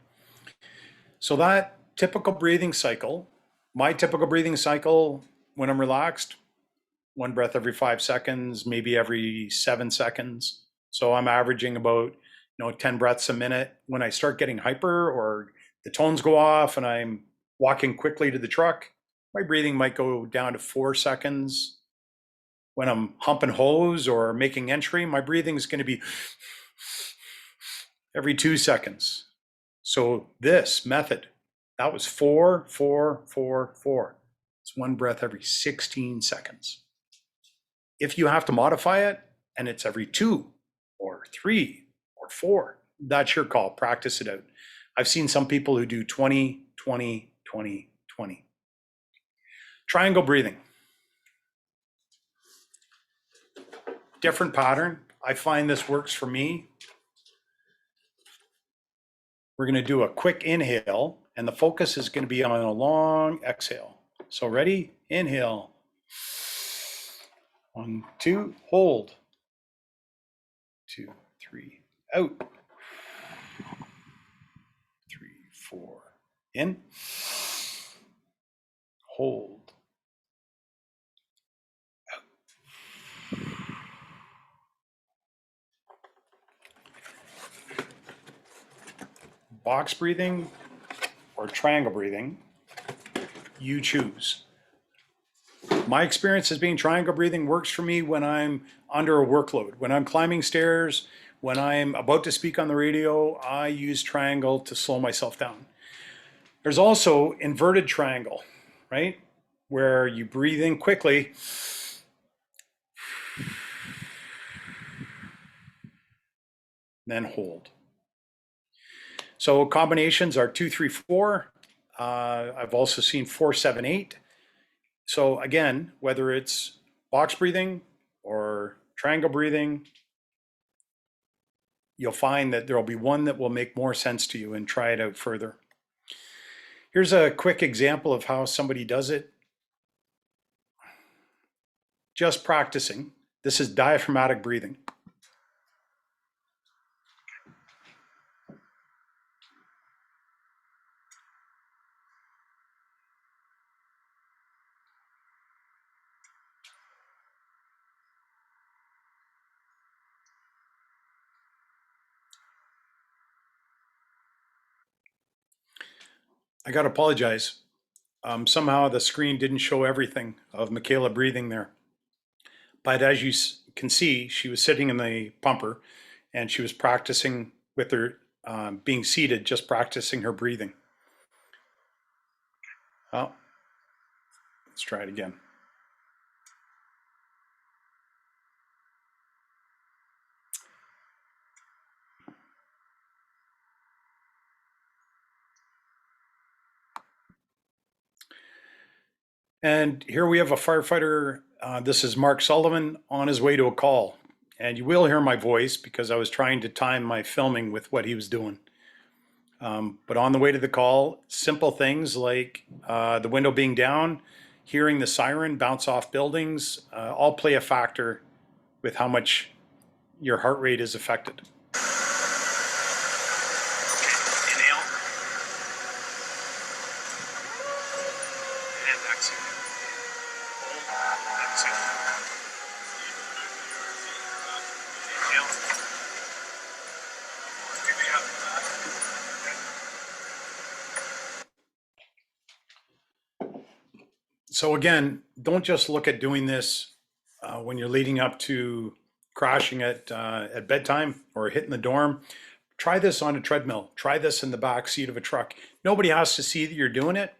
So that typical breathing cycle, my typical breathing cycle when I'm relaxed, 1 breath every 5 seconds, maybe every 7 seconds. So I'm averaging about 10 breaths a minute. When I start getting hyper or the tones go off and I'm walking quickly to the truck, my breathing might go down to 4 seconds. When I'm humping hose or making entry, my breathing is going to be every 2 seconds. So this method, that was 4, 4, 4, 4. It's 1 breath every 16 seconds. If you have to modify it and it's every 2 or 3 or 4, that's your call. Practice it out. I've seen some people who do 20, 20, 20, 20. Triangle breathing. Different pattern. I find this works for me. We're going to do a quick inhale, and the focus is going to be on a long exhale. So ready? Inhale. 1, 2, hold. 2, 3, out. 3, 4, in. Hold. Out. Box breathing or triangle breathing, you choose. My experience as being triangle breathing works for me when I'm under a workload. When I'm climbing stairs, when I'm about to speak on the radio, I use triangle to slow myself down. There's also inverted triangle, right? Where you breathe in quickly, then hold. So combinations are 2, 3, 4. I've also seen 4, 7, 8. So again, whether it's box breathing or triangle breathing, you'll find that there'll be one that will make more sense to you, and try it out further. Here's a quick example of how somebody does it. Just practicing. This is diaphragmatic breathing. I got to apologize. Somehow the screen didn't show everything of Michaela breathing there. But as you can see, she was sitting in the pumper and she was practicing with her being seated, just practicing her breathing. Oh, let's try it again. And here we have a firefighter. This is Mark Sullivan on his way to a call. And you will hear my voice because I was trying to time my filming with what he was doing. But on the way to the call, simple things like the window being down, hearing the siren bounce off buildings, all play a factor with how much your heart rate is affected. Inhale and exhale. Hold, exhale. Inhale. So again, don't just look at doing this when you're leading up to crashing at bedtime or hitting the dorm. Try this on a treadmill. Try this in the back seat of a truck. Nobody has to see that you're doing it.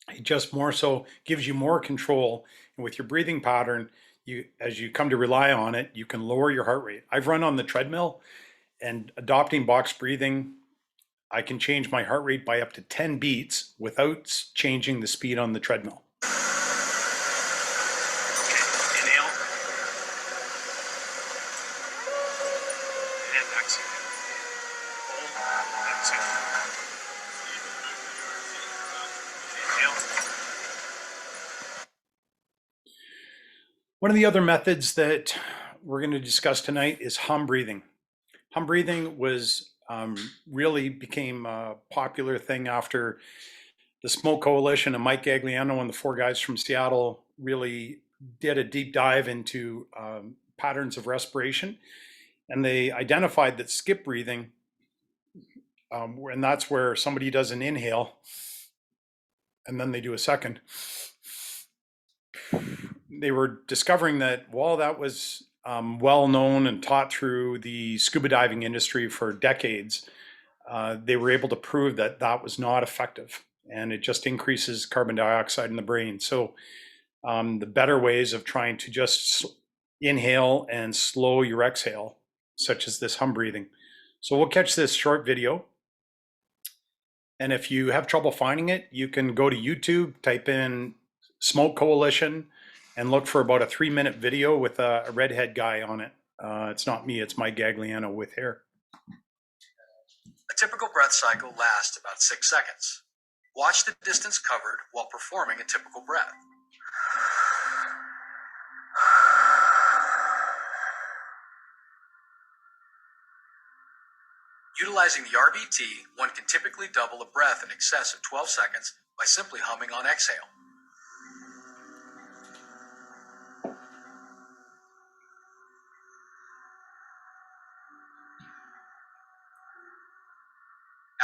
It just more so gives you more control. And with your breathing pattern, as you come to rely on it, you can lower your heart rate. I've run on the treadmill, and adopting box breathing, I can change my heart rate by up to 10 beats without changing the speed on the treadmill. Inhale and exhale. Hold, exhale. Inhale. One of the other methods that we're going to discuss tonight is hum breathing. Hum breathing was really became a popular thing after the Smoke Coalition and Mike Gagliano and the four guys from Seattle really did a deep dive into patterns of respiration. And they identified that skip breathing, and that's where somebody does an inhale and then they do a second. They were discovering that while that was well known and taught through the scuba diving industry for decades, they were able to prove that that was not effective, and it just increases carbon dioxide in the brain. So the better ways of trying to just inhale and slow your exhale, such as this hum breathing. So we'll catch this short video. And if you have trouble finding it, you can go to YouTube, type in Smoke Coalition, and look for about a 3-minute video with a redhead guy on it. It's not me, it's Mike Gagliano with hair. A typical breath cycle lasts about 6 seconds. Watch the distance covered while performing a typical breath. Utilizing the RBT, one can typically double a breath in excess of 12 seconds by simply humming on exhale.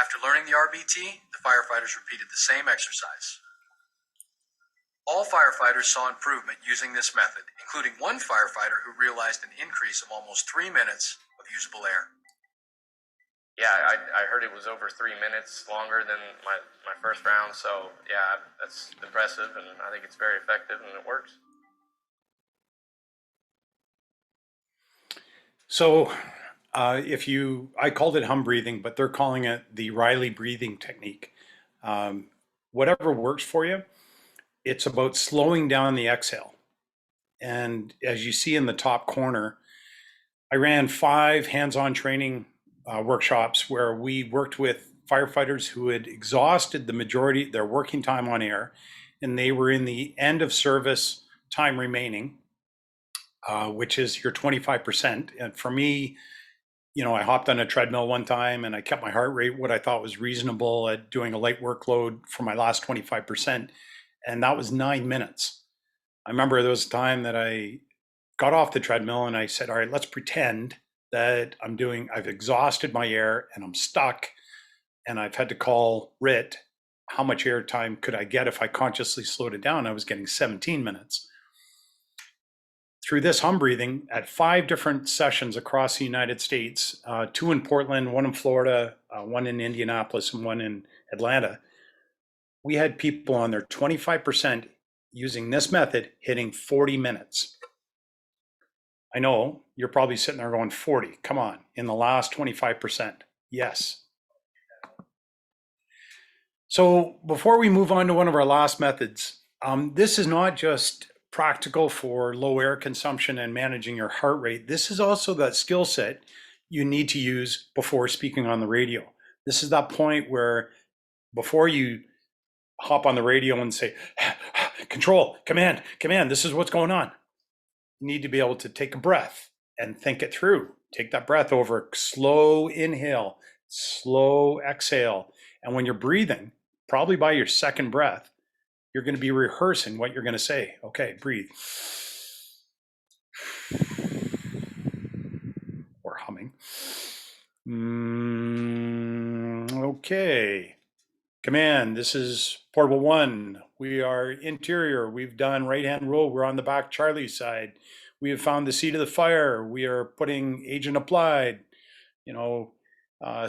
After learning the RBT, the firefighters repeated the same exercise. All firefighters saw improvement using this method, including one firefighter who realized an increase of almost 3 minutes of usable air. Yeah, I heard it was over 3 minutes longer than my first round. So yeah, that's impressive, and I think it's very effective and it works. So I called it hum breathing, but they're calling it the Riley breathing technique. Whatever works for you, it's about slowing down the exhale. And as you see in the top corner, I ran 5 hands-on training workshops where we worked with firefighters who had exhausted the majority of their working time on air, and they were in the end of service time remaining, which is your 25%. And for me, I hopped on a treadmill one time and I kept my heart rate what I thought was reasonable at doing a light workload for my last 25%. And that was 9 minutes. I remember there was a time that I got off the treadmill and I said, all right, let's pretend that I've exhausted my air and I'm stuck. And I've had to call RIT, how much air time could I get if I consciously slowed it down? I was getting 17 minutes. Through this hum breathing at 5 different sessions across the United States, 2 in Portland, 1 in Florida, 1 in Indianapolis, and 1 in Atlanta, we had people on their 25% using this method hitting 40 minutes. I know you're probably sitting there going 40, come on, in the last 25%. Yes. So before we move on to one of our last methods, this is not just practical for low air consumption and managing your heart rate. This is also that skill set you need to use before speaking on the radio. This is that point where before you hop on the radio and say, control, command, this is what's going on. You need to be able to take a breath and think it through. Take that breath over, slow inhale, slow exhale. And when you're breathing, probably by your second breath, you're going to be rehearsing what you're going to say. Okay, breathe. Or humming. Okay. Command, this is portable 1. We are interior. We've done right-hand row. We're on the back Charlie side. We have found the seat of the fire. We are putting agent applied.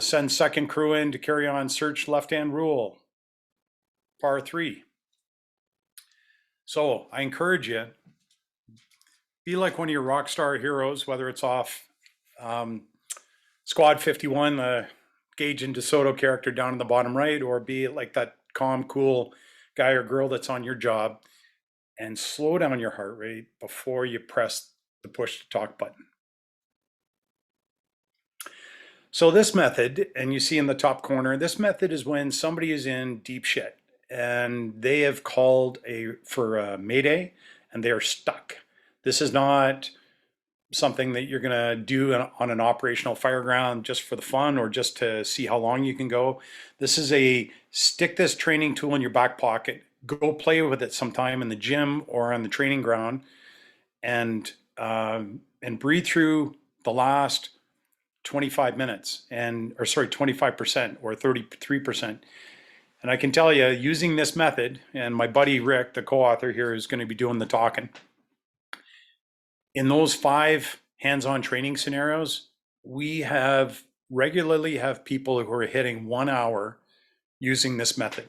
Send second crew in to carry on search left-hand rule. Par 3. So I encourage you, be like one of your rock star heroes, whether it's off Squad 51, the Gage and DeSoto character down in the bottom right, or be it like that calm, cool guy or girl that's on your job, and slow down your heart rate before you press the push to talk button. So this method, and you see in the top corner, this method is when somebody is in deep shit and they have called for a mayday and they are stuck. This is not something that you're going to do on an operational fire ground just for the fun or just to see how long you can go. This is stick this training tool in your back pocket, go play with it sometime in the gym or on the training ground, and breathe through the last 25 minutes 25% or 33%. And I can tell you, using this method, and my buddy Rick, the co-author here, is going to be doing the talking. In those 5 hands-on training scenarios, we regularly have people who are hitting 1 hour using this method.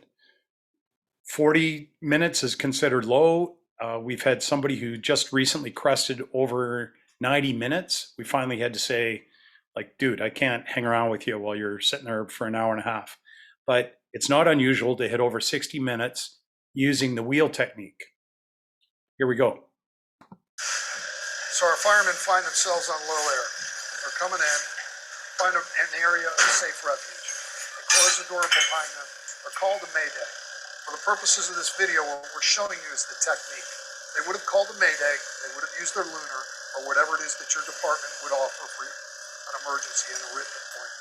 40 minutes is considered low. We've had somebody who just recently crested over 90 minutes. We finally had to say, like, dude, I can't hang around with you while you're sitting there for an hour and a half. But it's not unusual to hit over 60 minutes using the wheel technique. Here we go. So our firemen find themselves on low air. They're coming in, find an area of safe refuge. They close the door behind them. They're called a mayday. For the purposes of this video, what we're showing you is the technique. They would have called a mayday. They would have used their lunar or whatever it is that your department would offer for an emergency in a written point.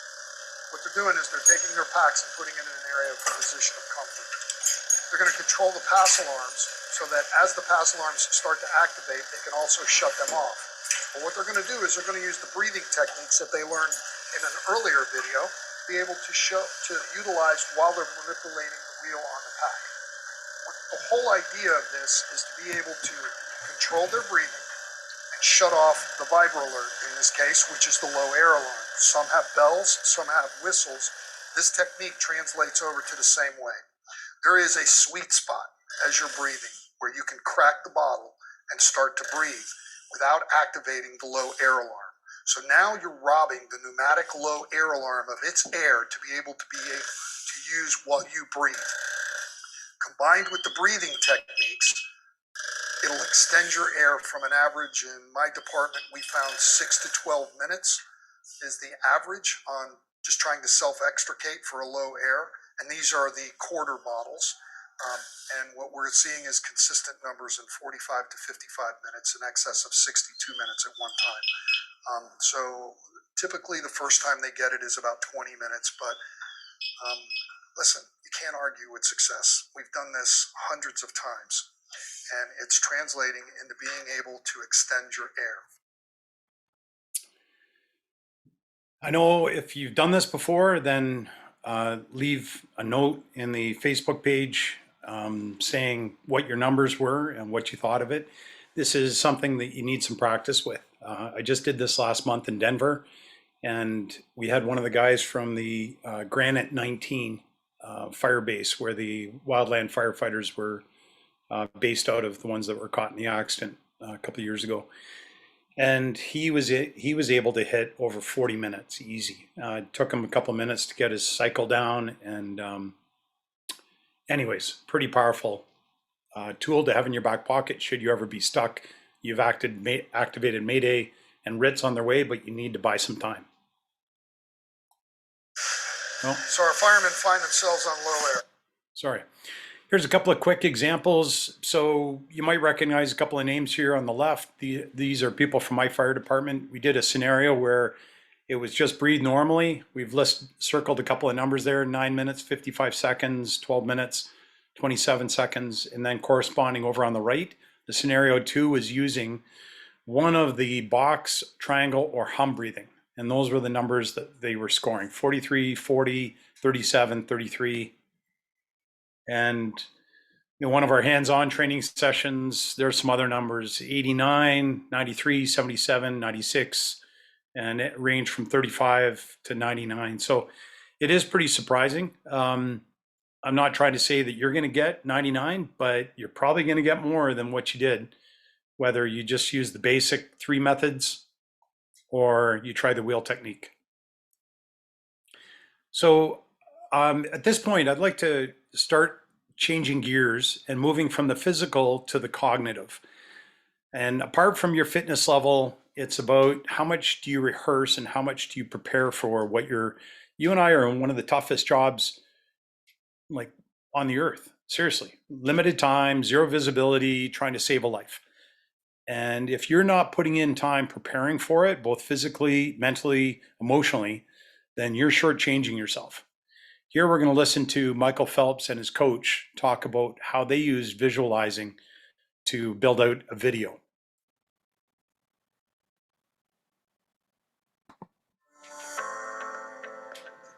What they're doing is they're taking their packs and putting it in an area of position of comfort. They're going to control the pass alarms so that as the pass alarms start to activate, they can also shut them off. But what they're going to do is they're going to use the breathing techniques that they learned in an earlier video, be able to utilize while they're manipulating the wheel on the pack. The whole idea of this is to be able to control their breathing and shut off the vibro alert in this case, which is the low air alarm. Some have bells, some have whistles. This technique translates over to the same way. There is a sweet spot as you're breathing where you can crack the bottle and start to breathe without activating the low air alarm. So now you're robbing the pneumatic low air alarm of its air to be able to use while you breathe. Combined with the breathing techniques, it'll extend your air from an average. In my department, we found 6 to 12 minutes is the average on just trying to self-extricate for a low air. And these are the quarter models. And what we're seeing is consistent numbers in 45 to 55 minutes, in excess of 62 minutes at one time. So typically the first time they get it is about 20 minutes, but listen, you can't argue with success. We've done this hundreds of times, and it's translating into being able to extend your air. I know if you've done this before, then leave a note in the Facebook page saying what your numbers were and what you thought of it. This is something that you need some practice with. I just did this last month in Denver, and we had one of the guys from the Granite 19 fire base where the wildland firefighters were based out of, the ones that were caught in the accident a couple of years ago. And he was able to hit over 40 minutes easy. It took him a couple of minutes to get his cycle down, and anyways, pretty powerful tool to have in your back pocket should you ever be stuck. You've activated Mayday and RIT's on their way, but you need to buy some time. Oh, So our firemen find themselves on low air. sorry. Here's a couple of quick examples. So you might recognize a couple of names here on the left. These are people from my fire department. We did a scenario where it was just breathe normally. We've circled a couple of numbers there: 9 minutes, 55 seconds, 12 minutes, 27 seconds, and then corresponding over on the right, the scenario 2 was using one of the box, triangle, or hum breathing. And those were the numbers that they were scoring: 43, 40, 37, 33. And one of our hands-on training sessions, there's some other numbers: 89, 93, 77, 96, and it ranged from 35 to 99. So it is pretty surprising. I'm not trying to say that you're going to get 99, but you're probably going to get more than what you did, whether you just use the basic 3 methods or you try the wheel technique. So at this point, I'd like to start changing gears and moving from the physical to the cognitive. And apart from your fitness level, it's about how much do you rehearse and how much do you prepare for what you and I are in one of the toughest jobs like on the earth. Seriously, limited time, zero visibility, trying to save a life. And if you're not putting in time preparing for it, both physically, mentally, emotionally, then you're shortchanging yourself. Here we're going to listen to Michael Phelps and his coach talk about how they use visualizing to build out a video.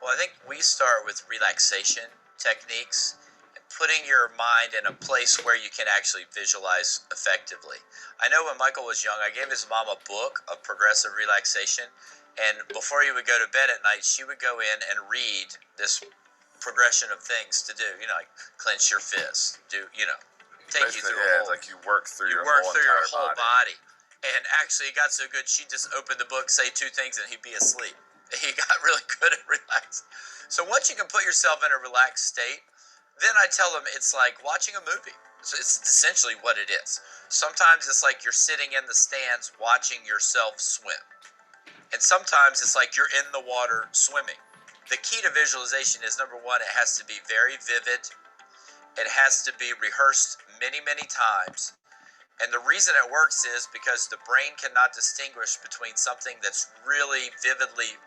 Well, I think we start with relaxation techniques and putting your mind in a place where you can actually visualize effectively. I know when Michael was young, I gave his mom a book of progressive relaxation, and before he would go to bed at night, she would go in and read this progression of things to do, like clench your fist, take you through it's like you work through your whole body. And actually, it got so good, she'd just open the book, say 2 things, and he'd be asleep. He got really good at relaxing. So once you can put yourself in a relaxed state, then I tell them it's like watching a movie. So it's essentially what it is. Sometimes it's like you're sitting in the stands watching yourself swim. And sometimes it's like you're in the water swimming. The key to visualization is, number 1, it has to be very vivid. It has to be rehearsed many, many times. And the reason it works is because the brain cannot distinguish between something that's really vividly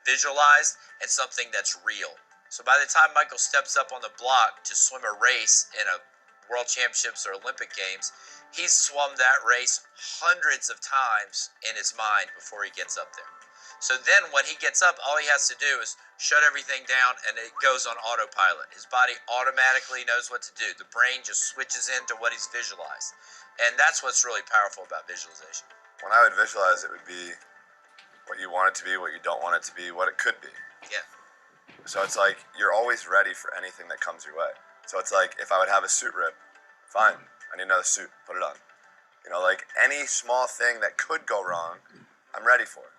visualized and something that's real. So by the time Michael steps up on the block to swim a race in a World Championships or Olympic Games, he's swum that race hundreds of times in his mind before he gets up there. So then when he gets up, all he has to do is shut everything down and it goes on autopilot. His body automatically knows what to do. The brain just switches into what he's visualized. And that's what's really powerful about visualization. When I would visualize, it would be what you want it to be, what you don't want it to be, what it could be. Yeah. So it's like you're always ready for anything that comes your way. So it's like if I would have a suit rip, fine, I need another suit, put it on. You know, like any small thing that could go wrong, I'm ready for it.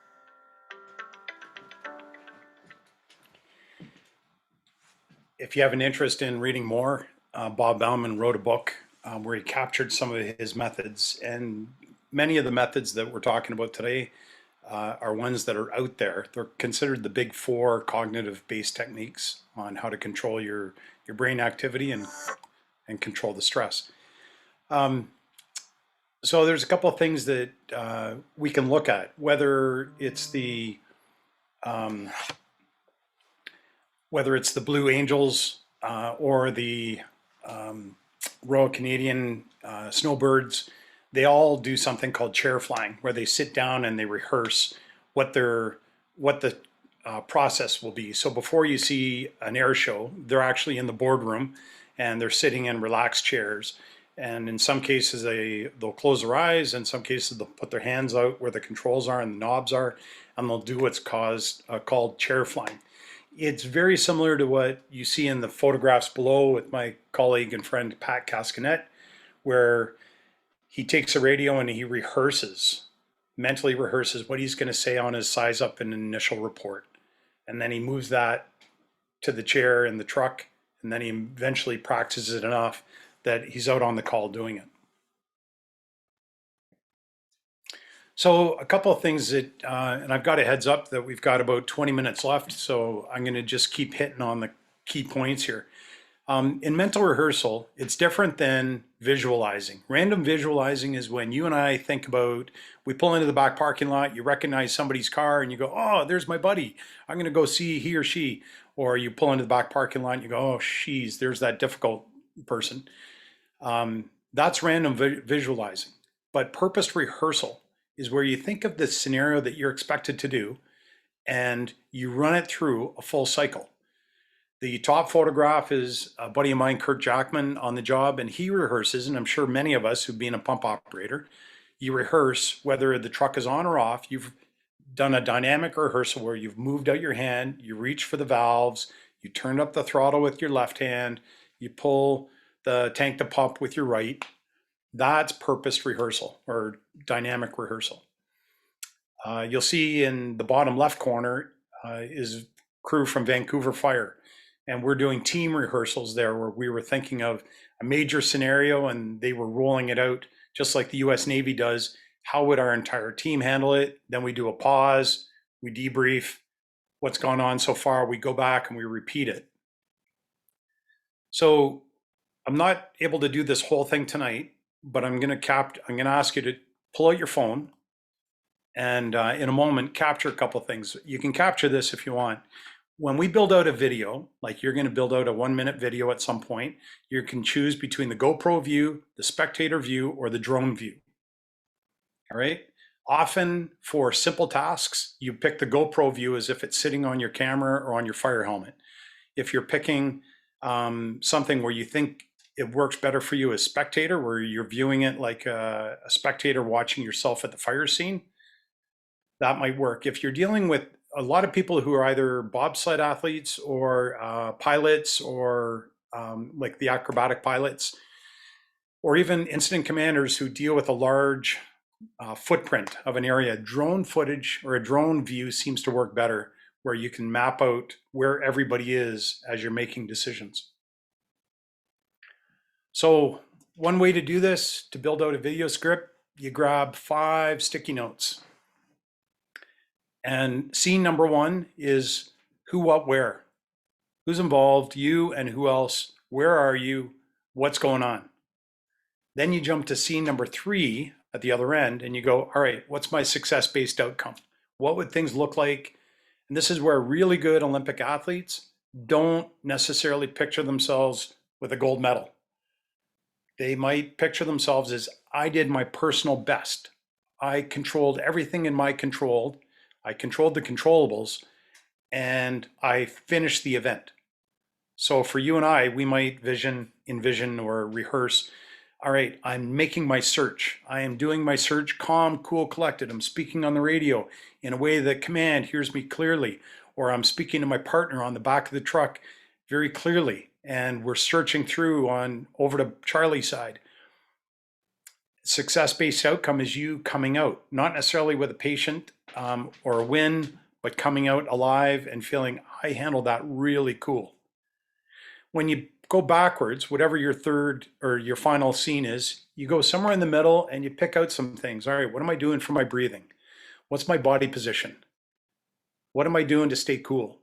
If you have an interest in reading more, Bob Bauman wrote a book where he captured some of his methods, and many of the methods that we're talking about today are ones that are out there. They're considered the big four cognitive-based techniques on how to control your brain activity and control the stress. So there's a couple of things that we can look at, whether it's the Blue Angels or the Royal Canadian Snowbirds. They all do something called chair flying, where they sit down and they rehearse what the process will be. So before you see an air show, they're actually in the boardroom and they're sitting in relaxed chairs. And in some cases, they'll close their eyes. In some cases, they'll put their hands out where the controls are and the knobs are, and they'll do what's called chair flying. It's very similar to what you see in the photographs below with my colleague and friend Pat Cascanet, where he takes a radio and he mentally rehearses what he's going to say on his size up and initial report. And then he moves that to the chair in the truck, and then he eventually practices it enough that he's out on the call doing it. So a couple of things that, and I've got a heads up that we've got about 20 minutes left, so I'm going to just keep hitting on the key points here. In mental rehearsal, it's different than visualizing. Random visualizing is when you and I think about, we pull into the back parking lot, you recognize somebody's car and you go, oh, there's my buddy. I'm going to go see he or she. Or you pull into the back parking lot and you go, oh, there's that difficult person. That's random visualizing. But purposed rehearsal is where you think of the scenario that you're expected to do and you run it through a full cycle. The top photograph is a buddy of mine, Kurt Jackman, on the job, and he rehearses, and I'm sure many of us who've been a pump operator, you rehearse whether the truck is on or off. You've done a dynamic rehearsal where you've moved out your hand, you reach for the valves, you turned up the throttle with your left hand, you pull the tank to pump with your right. That's purposed rehearsal or dynamic rehearsal. You'll see in the bottom left corner is crew from Vancouver Fire. And we're doing team rehearsals there where we were thinking of a major scenario and they were rolling it out just like the US Navy does. How would our entire team handle it? Then we do a pause, we debrief what's gone on so far, we go back and we repeat it. So I'm not able to do this whole thing tonight, but I'm going to ask you to pull out your phone and in a moment capture a couple things. You can capture this if you want. When we build out a video, like you're going to build out a 1-minute video at some point, you can choose between the GoPro view, the spectator view, or the drone view. All right. Often for simple tasks, you pick the GoPro view as if it's sitting on your camera or on your fire helmet. If you're picking something where you think it works better for you as spectator, where you're viewing it like a spectator watching yourself at the fire scene, that might work. If you're dealing with a lot of people who are either bobsled athletes or pilots or like the acrobatic pilots, or even incident commanders who deal with a large footprint of an area, drone footage or a drone view seems to work better, where you can map out where everybody is as you're making decisions. So one way to do this, to build out a video script, you grab 5 sticky notes. And scene number 1 is who, what, where. Who's involved, you and who else, where are you, what's going on. Then you jump to scene number 3 at the other end and you go, all right, what's my success-based outcome? What would things look like And this is where really good Olympic athletes don't necessarily picture themselves with a gold medal. They might picture themselves as, I did my personal best. I controlled everything in my control. I controlled the controllables, and I finished the event. So for you and I, we might envision or rehearse, all right, I'm making my search. I am doing my search calm, cool, collected. I'm speaking on the radio in a way that command hears me clearly, or I'm speaking to my partner on the back of the truck very clearly, and we're searching through on over to Charlie's side. Success-based outcome is you coming out, not necessarily with a patient or a win, but coming out alive and feeling, I handled that really cool. When you go backwards, whatever your third or your final scene is, you go somewhere in the middle and you pick out some things. All right, what am I doing for my breathing? What's my body position? What am I doing to stay cool?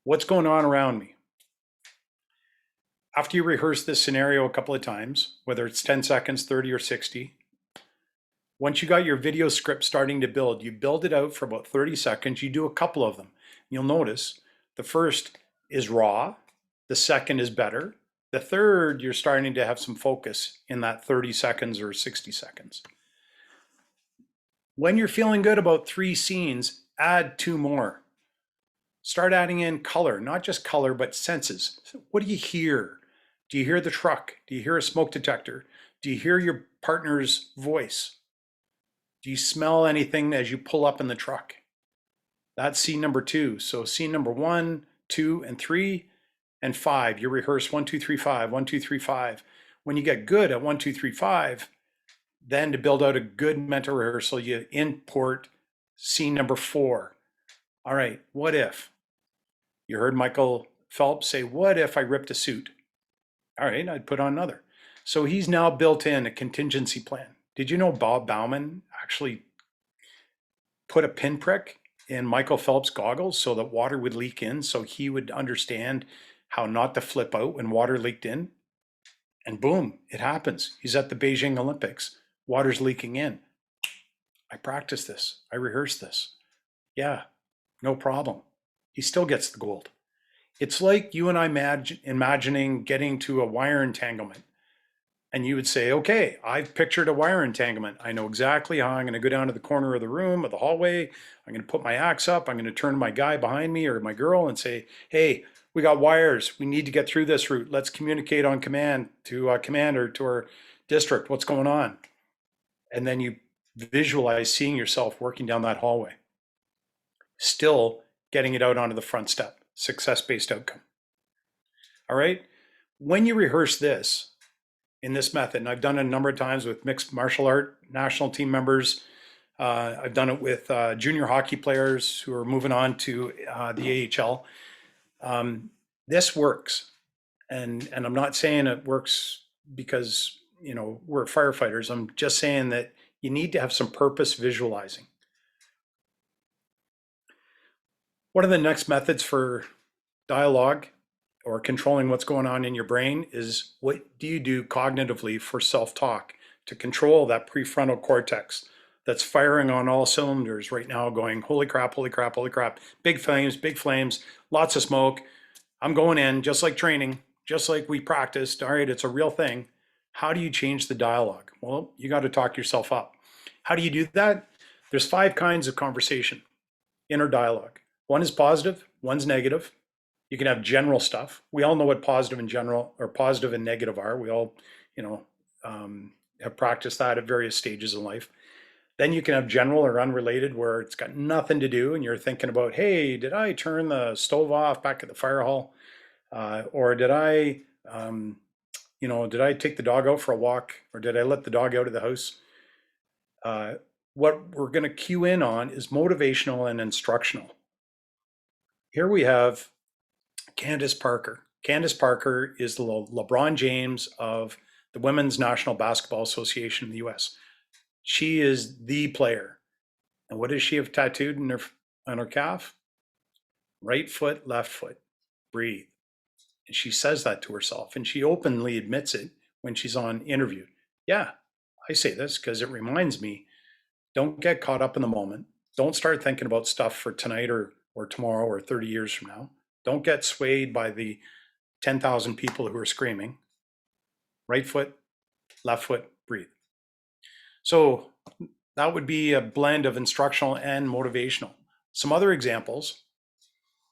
What's going on around me? After you rehearse this scenario a couple of times, whether it's 10 seconds, 30 or 60, once you got your video script starting to build, you build it out for about 30 seconds. You do a couple of them. You'll notice the first is raw. The second is better. The third, you're starting to have some focus in that 30 seconds or 60 seconds. When you're feeling good about 3 scenes, add 2 more. Start adding in color, not just color, but senses. What do you hear? Do you hear the truck? Do you hear a smoke detector? Do you hear your partner's voice? Do you smell anything as you pull up in the truck? That's scene number 2. So scene number 1, 2, and 3. And 5, you rehearse 1, 2, 3, 5, 1, 2, 3, 5. When you get good at 1, 2, 3, 5, then to build out a good mental rehearsal, you import scene number 4. All right, what if? You heard Michael Phelps say, what if I ripped a suit? All right, I'd put on another. So he's now built in a contingency plan. Did you know Bob Bauman actually put a pinprick in Michael Phelps' goggles so that water would leak in, so he would understand how not to flip out when water leaked in? And boom, it happens. He's at the Beijing Olympics. Water's leaking in. I practiced this. I rehearsed this. Yeah, no problem. He still gets the gold. It's like you and I imagining getting to a wire entanglement. And you would say, okay, I've pictured a wire entanglement. I know exactly how I'm going to go down to the corner of the room or the hallway. I'm going to put my axe up. I'm going to turn to my guy behind me or my girl and say, hey, we got wires. We need to get through this route. Let's communicate on command to commander, to our district. What's going on? And then you visualize seeing yourself working down that hallway, still getting it out onto the front step. Success-based outcome. All right. When you rehearse this in this method, and I've done it a number of times with mixed martial art national team members. I've done it with junior hockey players who are moving on to the AHL. This works, and I'm not saying it works because we're firefighters. I'm just saying that you need to have some purpose visualizing. One of the next methods for dialogue or controlling what's going on in your brain is, what do you do cognitively for self-talk to control that prefrontal cortex that's firing on all cylinders right now, going, holy crap, holy crap, holy crap, big flames, lots of smoke. I'm going in, just like training, just like we practiced. All right, it's a real thing. How do you change the dialogue? Well, you got to talk yourself up. How do you do that? There's 5 kinds of conversation, inner dialogue. One is positive, one's negative. You can have general stuff. We all know what positive and general, or positive and negative are. We all, have practiced that at various stages in life. Then you can have general or unrelated, where it's got nothing to do and you're thinking about, hey, did I turn the stove off back at the fire hall? Or did I take the dog out for a walk? Or did I let the dog out of the house? What we're going to cue in on is motivational and instructional. Here we have Candace Parker. Candace Parker is the LeBron James of the Women's National Basketball Association in the US. She is the player. And what does she have tattooed on her calf? Right foot, left foot, breathe. And she says that to herself, and she openly admits it when she's on interview. Yeah, I say this because it reminds me, don't get caught up in the moment. Don't start thinking about stuff for tonight or or tomorrow or 30 years from now. Don't get swayed by the 10,000 people who are screaming. Right foot, left foot, breathe. So that would be a blend of instructional and motivational. Some other examples,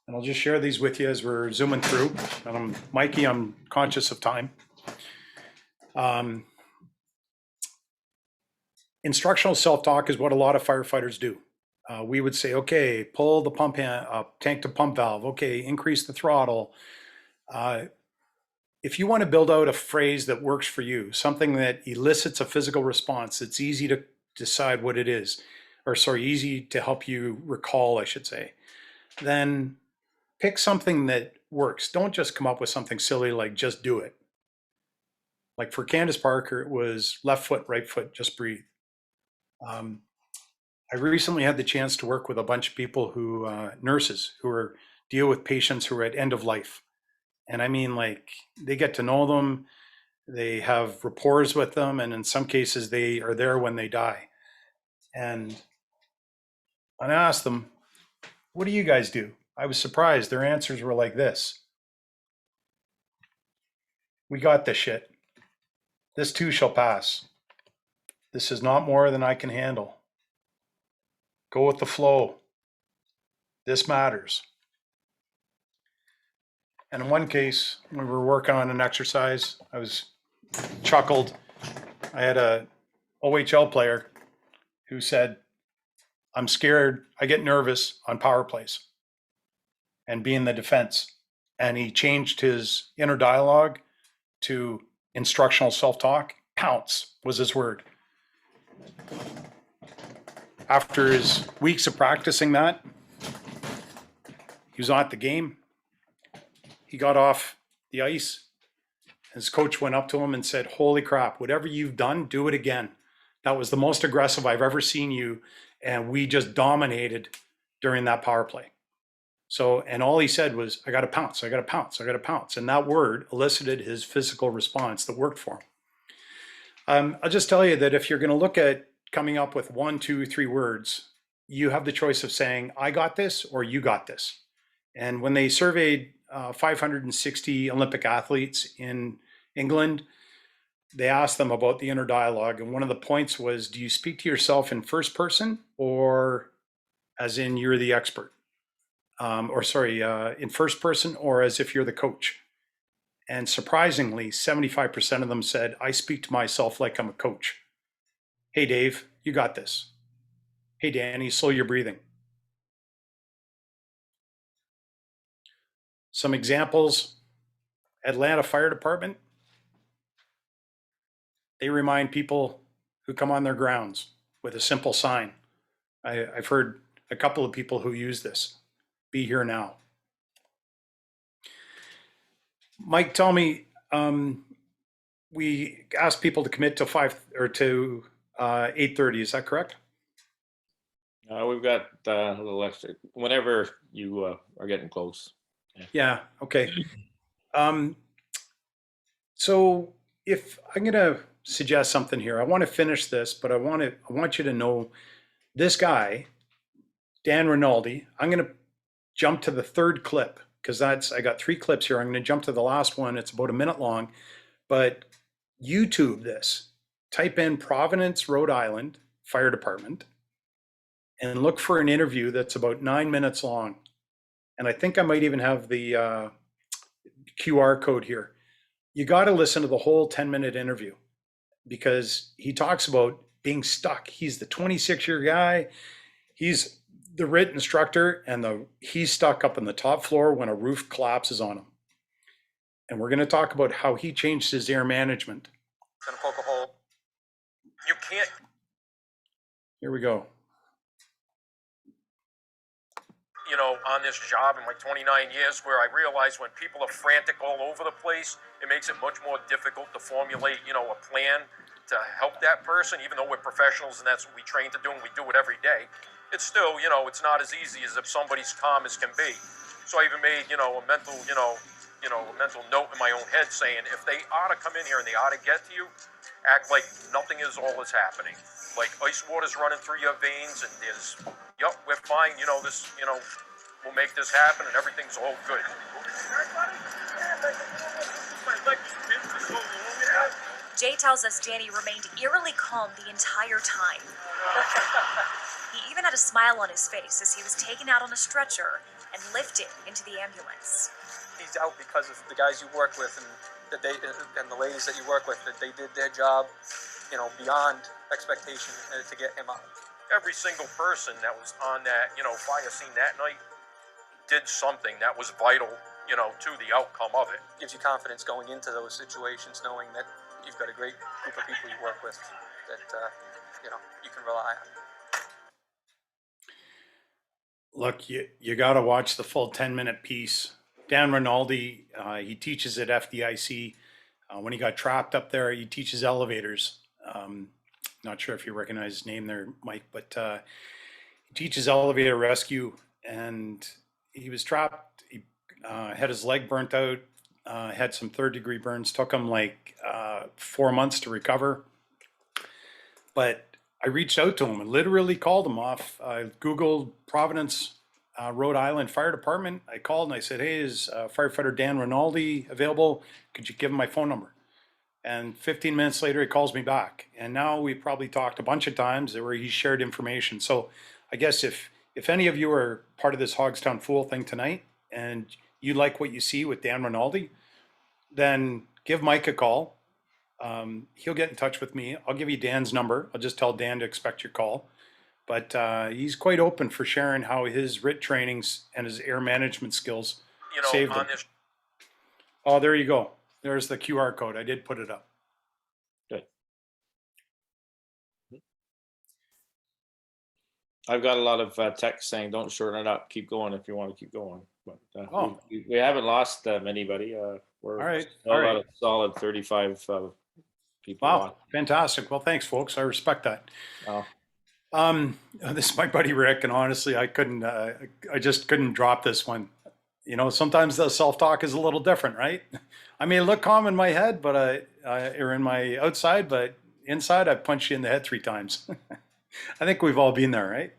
and I'll just share these with you as we're zooming through. And Mikey, I'm conscious of time. Instructional self-talk is what a lot of firefighters do. We would say, okay, pull the pump tank to pump valve. Okay, increase the throttle. If you want to build out a phrase that works for you, something that elicits a physical response, it's easy to decide what it is, or sorry, easy to help you recall, I should say, then pick something that works. Don't just come up with something silly like just do it. Like for Candace Parker, it was left foot, right foot, just breathe. I recently had the chance to work with a bunch of people who, nurses who deal with patients who are at end of life. And I mean, like, they get to know them, they have rapport with them, and in some cases they are there when they die. And I asked them, what do you guys do? I was surprised. Their answers were like this. We got this shit. This too shall pass. This is not more than I can handle. Go with the flow. This matters. And in one case, when we were working on an exercise, I was chuckled. I had a OHL player who said, I'm scared, I get nervous on power plays and be in the defense. And he changed his inner dialogue to instructional self-talk. Pounce was his word. After his weeks of practicing that, he was at the game. He got off the ice. His coach went up to him and said, holy crap, whatever you've done, do it again. That was the most aggressive I've ever seen you. And we just dominated during that power play. So, and all he said was, I got to pounce, I got to pounce, I got to pounce. And that word elicited his physical response that worked for him. I'll just tell you that if you're going to look at coming up with 1, 2, 3 words, you have the choice of saying, I got this, or you got this. And when they surveyed 560 Olympic athletes in England, they asked them about the inner dialogue. And one of the points was, do you speak to yourself in first person, or as in you're the expert? In first person, or as if you're the coach. And surprisingly, 75% of them said, I speak to myself like I'm a coach. Hey, Dave, you got this. Hey, Danny, slow your breathing. Some examples, Atlanta Fire Department. They remind people who come on their grounds with a simple sign. I've heard a couple of people who use this. Be here now. Mike, tell me, we asked people to commit to 8:30. Is that correct? We've got a little extra. Whenever you are getting close. Yeah. Okay. So if I'm going to suggest something here, I want to finish this, but I want you to know this guy, Dan Rinaldi. I'm going to jump to the third clip because I got 3 clips here. I'm going to jump to the last one. It's about a minute long, but YouTube this. Type in Providence, Rhode Island Fire Department and look for an interview that's about 9 minutes long. And I think I might even have the QR code here. You got to listen to the whole 10-minute interview because he talks about being stuck. He's the 26-year guy. He's the RIT instructor, and he's stuck up on the top floor when a roof collapses on him. And we're going to talk about how he changed his air management. Gonna poke a hole. You can't. Here we go. You know, on this job in my 29 years, where I realize when people are frantic all over the place, it makes it much more difficult to formulate, a plan to help that person, even though we're professionals and that's what we train to do and we do it every day. It's still, it's not as easy as if somebody's calm as can be. So I even made, a mental, a mental note in my own head saying, if they ought to come in here and they ought to get to you, act like nothing is all that's happening. Like ice water's running through your veins and we're fine, we'll make this happen, and everything's all good. Jay tells us Danny remained eerily calm the entire time. He even had a smile on his face as he was taken out on a stretcher and lifted into the ambulance. He's out because of the guys you work with and the ladies that you work with, that they did their job, beyond expectation to get him out. Every single person that was on that, fire scene that night did something that was vital, to the outcome of it. Gives you confidence going into those situations, knowing that you've got a great group of people you work with that, you can rely on. Look, you got to watch the full 10-minute piece. Dan Rinaldi, he teaches at FDIC. When he got trapped up there, he teaches elevators. Not sure if you recognize his name there, Mike, but he teaches elevator rescue. And he was trapped. He had his leg burnt out, had some third-degree burns. Took him like 4 months to recover. But I reached out to him and literally called him off. I Googled Providence, Rhode Island Fire Department. I called and I said, hey, is firefighter Dan Rinaldi available? Could you give him my phone number? And 15 minutes later, he calls me back. And now we probably talked a bunch of times where he shared information. So I guess if any of you are part of this Hogstown Fool thing tonight and you like what you see with Dan Rinaldi, then give Mike a call. He'll get in touch with me. I'll give you Dan's number. I'll just tell Dan to expect your call. But he's quite open for sharing how his RIT trainings and his air management skills saved him. Oh, there you go. There's the QR code. I did put it up. Good. I've got a lot of text saying, don't shorten it up. Keep going if you want to keep going. But we haven't lost anybody. We're all right. About a solid 35 people. Wow, fantastic. Well, thanks, folks. I respect that. This is my buddy Rick, and honestly, I just couldn't drop this one. Sometimes the self-talk is a little different, right? I may look calm in my head, but or in my outside, but inside I punch you in the head 3 times. I think we've all been there, right?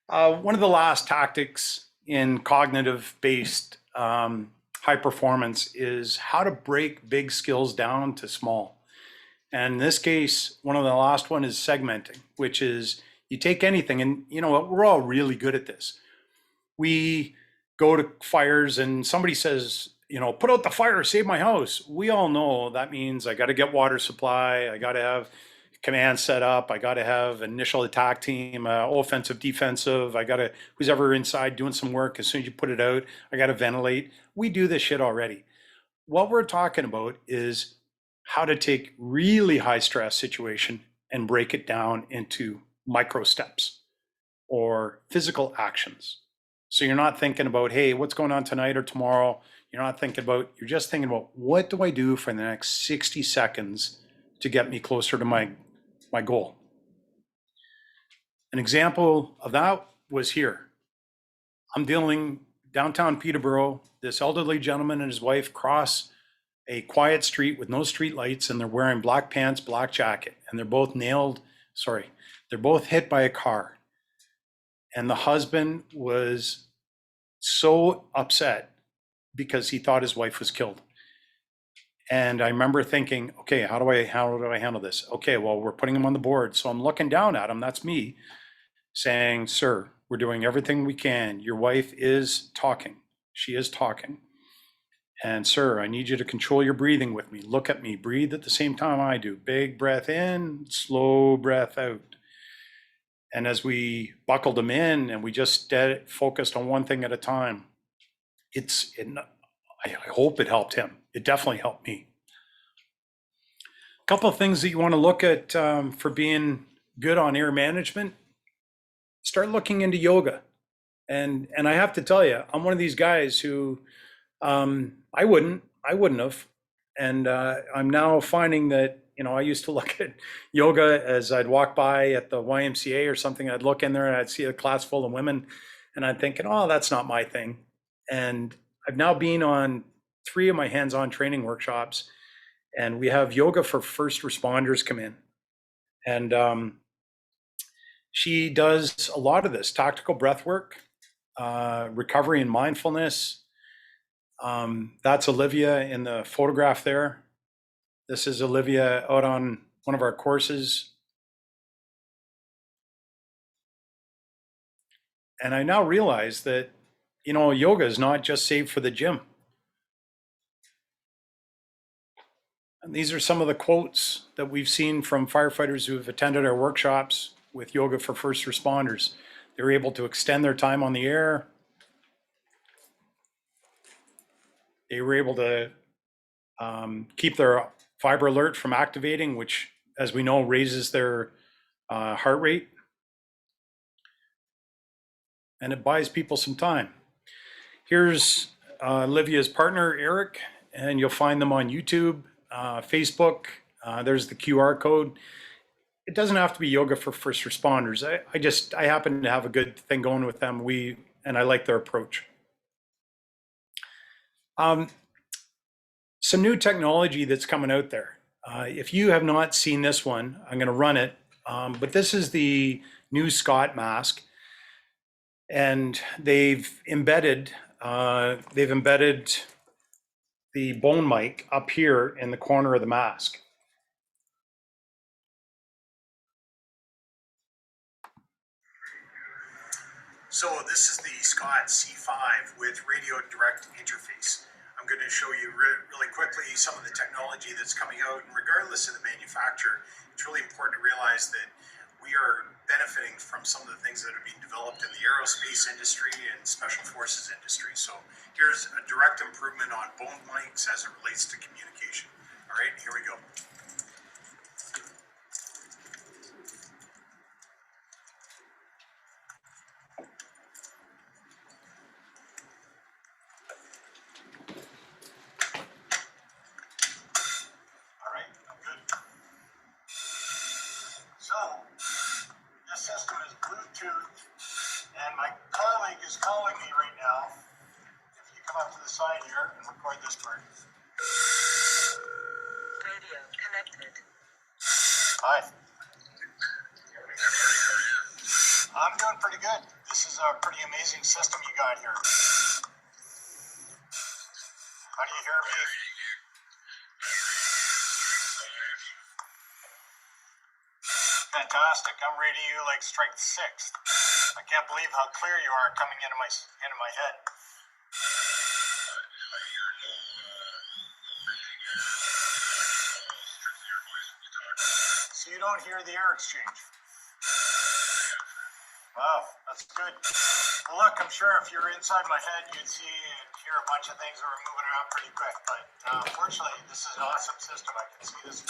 One of the last tactics in cognitive-based high performance is how to break big skills down to small. And in this case, one of the last one is segmenting, which is you take anything, and you know what, we're all really good at this. We go to fires and somebody says, put out the fire, save my house. We all know that means I got to get water supply. I got to have command set up. I got to have initial attack team, offensive, defensive. I got to, who's ever inside doing some work, as soon as you put it out, I got to ventilate. We do this shit already. What we're talking about is how to take really high stress situation and break it down into micro steps or physical actions. So you're not thinking about, hey, what's going on tonight or tomorrow? You're just thinking about, what do I do for the next 60 seconds to get me closer to my goal? An example of that was here. I'm dealing downtown Peterborough. This elderly gentleman and his wife cross a quiet street with no street lights, and they're wearing black pants, black jacket, and they're both hit by a car. And the husband was so upset because he thought his wife was killed. And I remember thinking, okay, how do I handle this? Okay, well, we're putting him on the board. So I'm looking down at him, that's me, saying, sir, we're doing everything we can. Your wife is talking. She is talking. And sir, I need you to control your breathing with me. Look at me, breathe at the same time I do. Big breath in, slow breath out. And as we buckled him in and we just focused on one thing at a time, I hope it helped him. It definitely helped me. A couple of things that you want to look at for being good on air management. Start looking into yoga. And I have to tell you, I'm one of these guys who I wouldn't have. And I'm now finding that, I used to look at yoga as I'd walk by at the YMCA or something. I'd look in there and I'd see a class full of women and I'm thinking, oh, that's not my thing. And I've now been on 3 of my hands-on training workshops, and we have yoga for first responders come in. And She does a lot of this tactical breath work, recovery and mindfulness. That's Olivia in the photograph there. This is Olivia out on one of our courses. And I now realize that, you know, yoga is not just saved for the gym. And these are some of the quotes that we've seen from firefighters who have attended our workshops with yoga for first responders. They were able to extend their time on the air. They were able to keep their fiber alert from activating, which, as we know, raises their heart rate. And it buys people some time. Here's Olivia's partner, Eric, and you'll find them on YouTube, Facebook. There's the QR code. It doesn't have to be yoga for first responders. I happen to have a good thing going with them. And I like their approach. Some new technology that's coming out there. If you have not seen this one, I'm going to run it. But this is the new Scott mask. And they've embedded the bone mic up here in the corner of the mask. So this is the Scott C5 with radio direct interface. I'm going to show you really quickly some of the technology that's coming out, and regardless of the manufacturer, it's really important to realize that we are benefiting from some of the things that are being developed in the aerospace industry and special forces industry. So here's a direct improvement on bone mics as it relates to communication. All right, here we go. All right, I'm good. So this system is Bluetooth, and my colleague is calling me right now. If you come up to the side here and record this part. Radio connected. Hi. I'm doing pretty good. This is a pretty amazing system you got here. How do you hear me? Fantastic. I'm reading you like strike 6. I can't believe how clear you are coming into my head. So you don't hear the air exchange? Wow, that's good. Well, look, I'm sure if you're inside my head, you'd see and hear a bunch of things that are moving around pretty quick. But fortunately, this is an awesome system. I can see this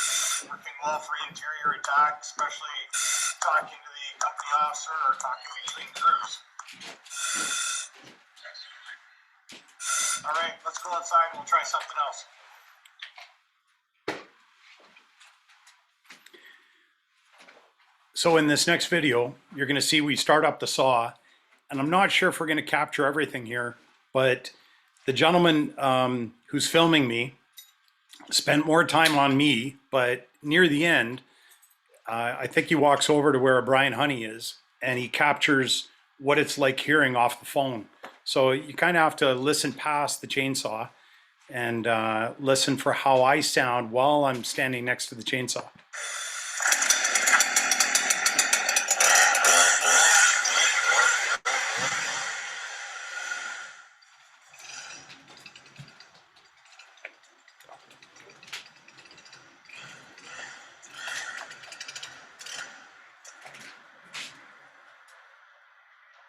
working well for interior attack, especially talking to the company officer or talking between crews. All right, let's go outside and we'll try something else. So in this next video, you're going to see we start up the saw, and I'm not sure if we're going to capture everything here, but the gentleman who's filming me spent more time on me, but near the end, I think he walks over to where Brian Honey is, and he captures what it's like hearing off the phone. So you kind of have to listen past the chainsaw and listen for how I sound while I'm standing next to the chainsaw.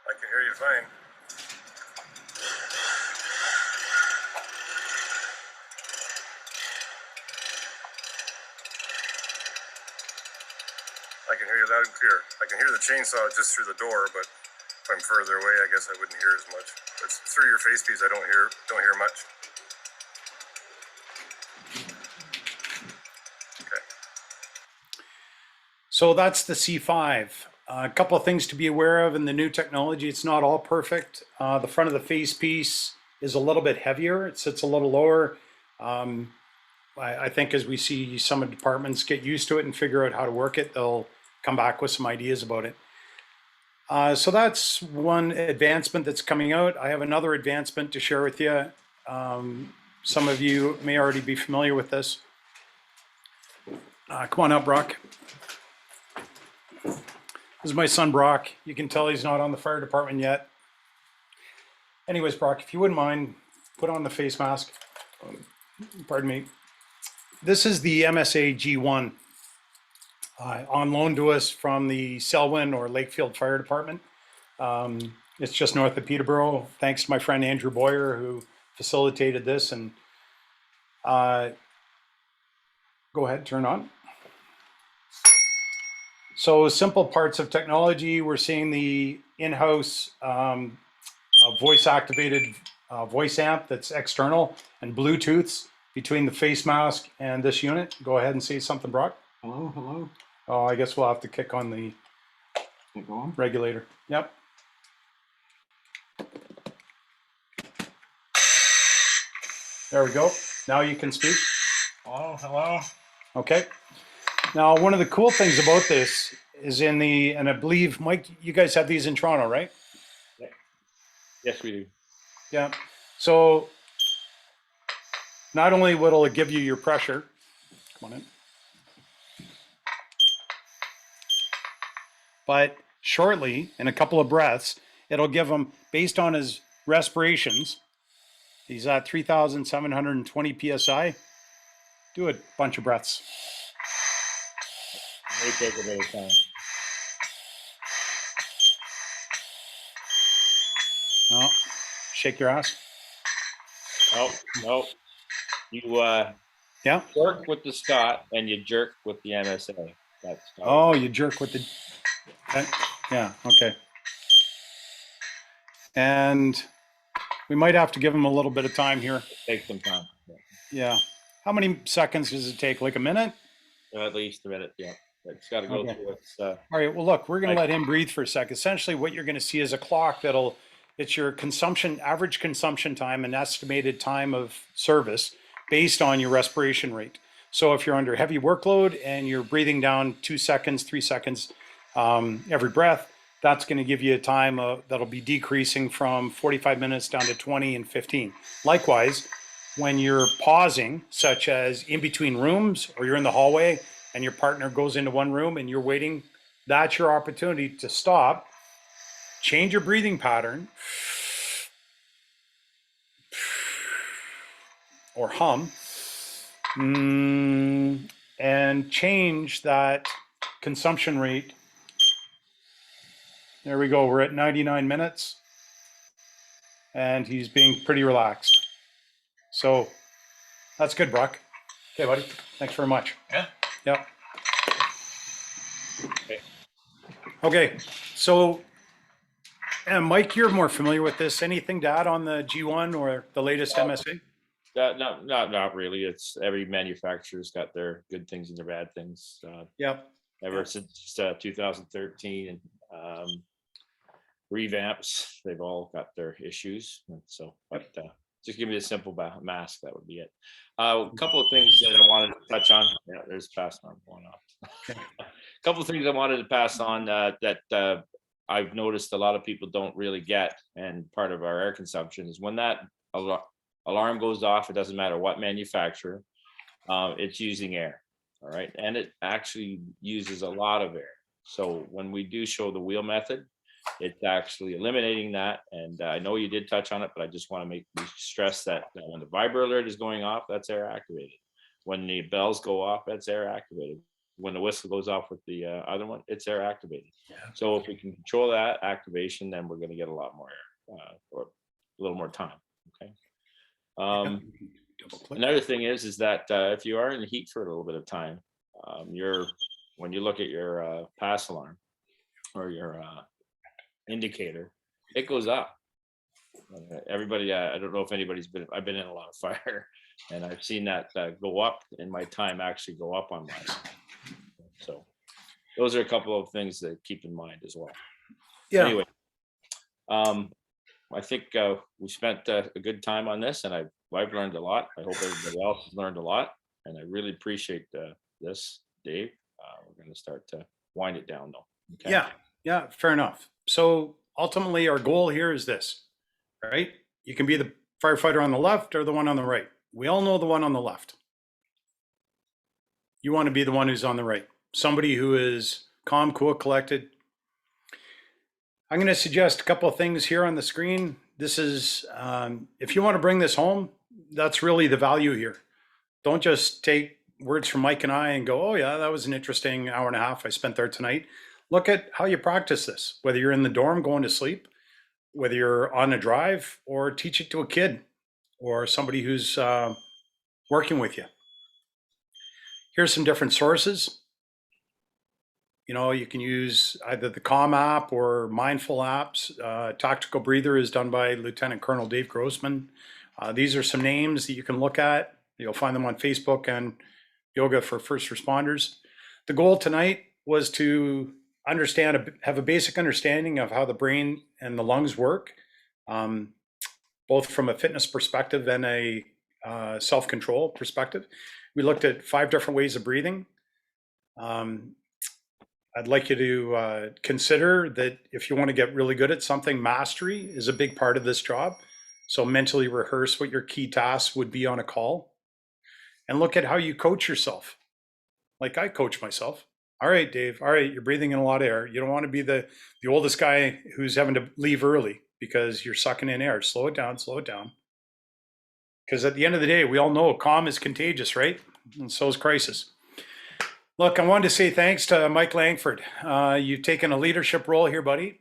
I can hear you fine. I can hear you loud and clear. I can hear the chainsaw just through the door, but if I'm further away, I guess I wouldn't hear as much. But through your face piece, I don't hear much. Okay. So that's the C5. A couple of things to be aware of in the new technology. It's not all perfect. The front of the face piece is a little bit heavier. It sits a little lower. I think as we see some departments get used to it and figure out how to work it, they'll come back with some ideas about it. So that's one advancement that's coming out. I have another advancement to share with you. Some of you may already be familiar with this. Come on up, Brock. This is my son, Brock. You can tell he's not on the fire department yet. Anyways, Brock, if you wouldn't mind, put on the face mask. Pardon me. This is the MSA G1 on loan to us from the Selwyn or Lakefield Fire Department. It's just north of Peterborough. Thanks to my friend Andrew Boyer who facilitated this. And go ahead, turn on. So simple parts of technology. We're seeing the in-house voice-activated voice amp that's external and Bluetooths between the face mask and this unit. Go ahead and say something, Brock. Hello, hello. Oh, I guess we'll have to kick on the regulator. Yep. There we go. Now you can speak. Hello, hello. Okay. Now, one of the cool things about this is in the, and I believe, Mike, you guys have these in Toronto, right? Yes, we do. Yeah. So not only will it give you your pressure, come on in, but shortly, in a couple of breaths, it'll give him, based on his respirations, he's at 3,720 PSI, do a bunch of breaths. May take a bit of time. No, shake your ass. No. You Yeah. jerk with the Scott and you jerk with the MSA. That's Oh, you jerk with the. Okay. Yeah. Okay. And we might have to give him a little bit of time here. Take some time. Yeah. How many seconds does it take? Like a minute? At least a minute. Yeah. It's got to go Okay. through its. All right. Well, look, we're going to let him breathe for a sec. Essentially, what you're going to see is a clock that'll. It's your consumption, average consumption time, and estimated time of service based on your respiration rate. So if you're under heavy workload and you're breathing down 2 seconds, 3 seconds every breath, that's going to give you a time that'll be decreasing from 45 minutes down to 20 and 15. Likewise, when you're pausing, such as in between rooms or you're in the hallway and your partner goes into one room and you're waiting, that's your opportunity to stop, change your breathing pattern, or hum, and change that consumption rate. There we go. We're at 99 minutes and he's being pretty relaxed. So that's good, Brock. Okay, buddy. Thanks very much. Yeah. Yep. Okay. So, and Mike, you're more familiar with this. Anything to add on the G1 or the latest MSA? Not really. It's every manufacturer's got their good things and their bad things. Yep. Ever since 2013, revamps, they've all got their issues. And so, but just give me a simple mask. That would be it. A couple of things that I wanted to touch on. Yeah, there's pass on going off. A couple of things I wanted to pass on that I've noticed a lot of people don't really get, and part of our air consumption is when that alarm goes off, it doesn't matter what manufacturer, it's using air. All right. And it actually uses a lot of air. So when we do show the wheel method, it's actually eliminating that. And I know you did touch on it, but I just want to stress that when the vibra alert is going off, that's air activated. When the bells go off, that's air activated. When the whistle goes off with the other one, it's air activated. Yeah. So if we can control that activation, then we're going to get a lot more air or a little more time. Okay. Another thing is that if you are in the heat for a little bit of time, when you look at your pass alarm or your indicator, it goes up. Everybody, I don't know if anybody's I've been in a lot of fire, and I've seen that go up, and my time actually go up on mine. So those are a couple of things to keep in mind as well. Yeah. Anyway, I think we spent a good time on this, and I've learned a lot. I hope everybody else has learned a lot, and I really appreciate this, Dave. We're going to start to wind it down, though. Okay? Yeah. Yeah, fair enough. So ultimately, our goal here is this, right? You can be the firefighter on the left or the one on the right. We all know the one on the left. You want to be the one who's on the right, somebody who is calm, cool, collected. I'm going to suggest a couple of things here on the screen. This is, if you want to bring this home, that's really the value here. Don't just take words from Mike and I and go, oh yeah, that was an interesting hour and a half I spent there tonight. Look at how you practice this, whether you're in the dorm going to sleep, whether you're on a drive, or teach it to a kid or somebody who's working with you. Here's some different sources. You know, you can use either the Calm app or Mindful apps. Tactical Breather is done by Lieutenant Colonel Dave Grossman. These are some names that you can look at. You'll find them on Facebook and Yoga for First Responders. The goal tonight was to have a basic understanding of how the brain and the lungs work, both from a fitness perspective and a self-control perspective. We looked at 5 different ways of breathing. I'd like you to consider that if you want to get really good at something, mastery is a big part of this job. So mentally rehearse what your key tasks would be on a call and look at how you coach yourself. Like I coach myself. All right, Dave. All right, you're breathing in a lot of air. You don't want to be the oldest guy who's having to leave early because you're sucking in air. Slow it down, slow it down. Because at the end of the day, we all know calm is contagious, right? And so is crisis. Look, I wanted to say thanks to Mike Langford. You've taken a leadership role here, buddy.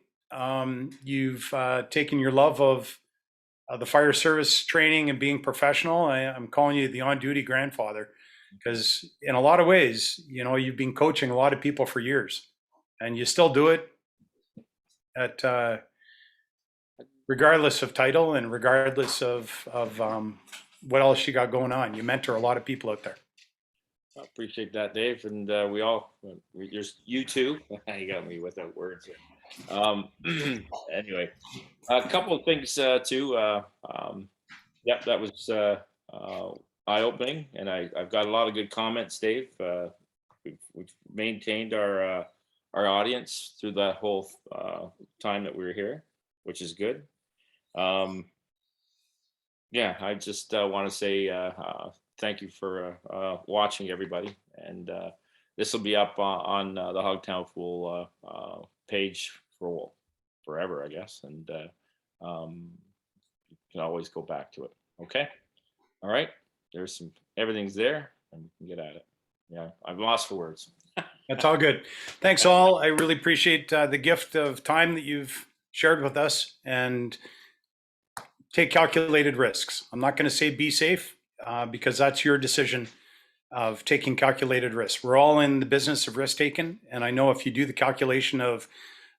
You've taken your love of the fire service training and being professional. I'm calling you the on-duty grandfather because in a lot of ways, you know, you've been coaching a lot of people for years and you still do it at regardless of title and regardless of what else you got going on. You mentor a lot of people out there. I appreciate that, Dave. And just you too. You got me without words. Anyway, a couple of things too. Yep, that was eye-opening, and I've got a lot of good comments, Dave. We've maintained our audience through the whole time that we were here, which is good. Yeah, I just want to say thank you for watching, everybody. And this will be up on the Hogtown Fool page for forever, I guess. And you can always go back to it. Okay. All right. Everything's there and we can get at it. Yeah, I'm lost for words. That's all good. Thanks all. I really appreciate the gift of time that you've shared with us, and take calculated risks. I'm not going to say be safe because that's your decision of taking calculated risks. We're all in the business of risk taking. And I know if you do the calculation of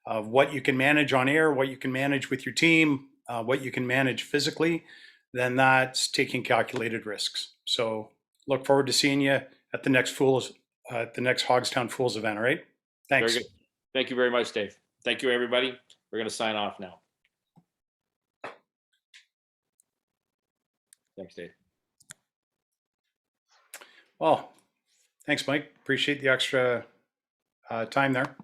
what you can manage on air, what you can manage with your team, what you can manage physically, then that's taking calculated risks. So look forward to seeing you at the next Hogstown Fools event. All right. Thanks. Very good. Thank you very much, Dave. Thank you, everybody. We're going to sign off now. Thanks, Dave. Well, thanks, Mike. Appreciate the extra time there.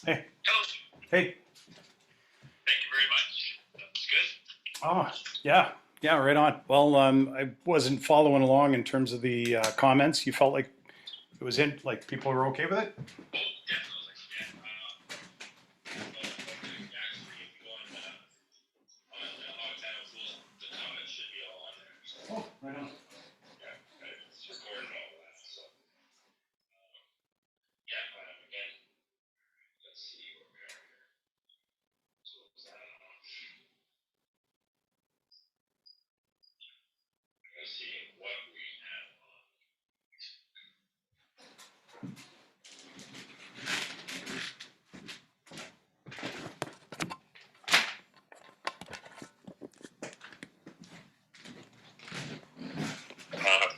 Hey. Hello. Hey. Thank you very much. That was good. Oh, yeah. Yeah, right on. Well, I wasn't following along in terms of the comments. You felt like it was like people were okay with it? Oh, definitely. Yeah. Actually, if you go on the Hogtown Fools, the comments should be all on there. So, Oh, right on. yeah, it's recorded all that. So, seeing what we have on.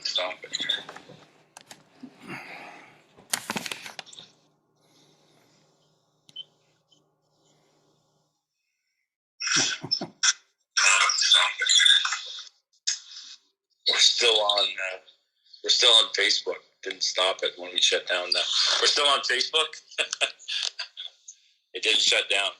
Stop it. We're still on. We're still on Facebook. Didn't stop it when we shut down. We're still on Facebook. It didn't shut down.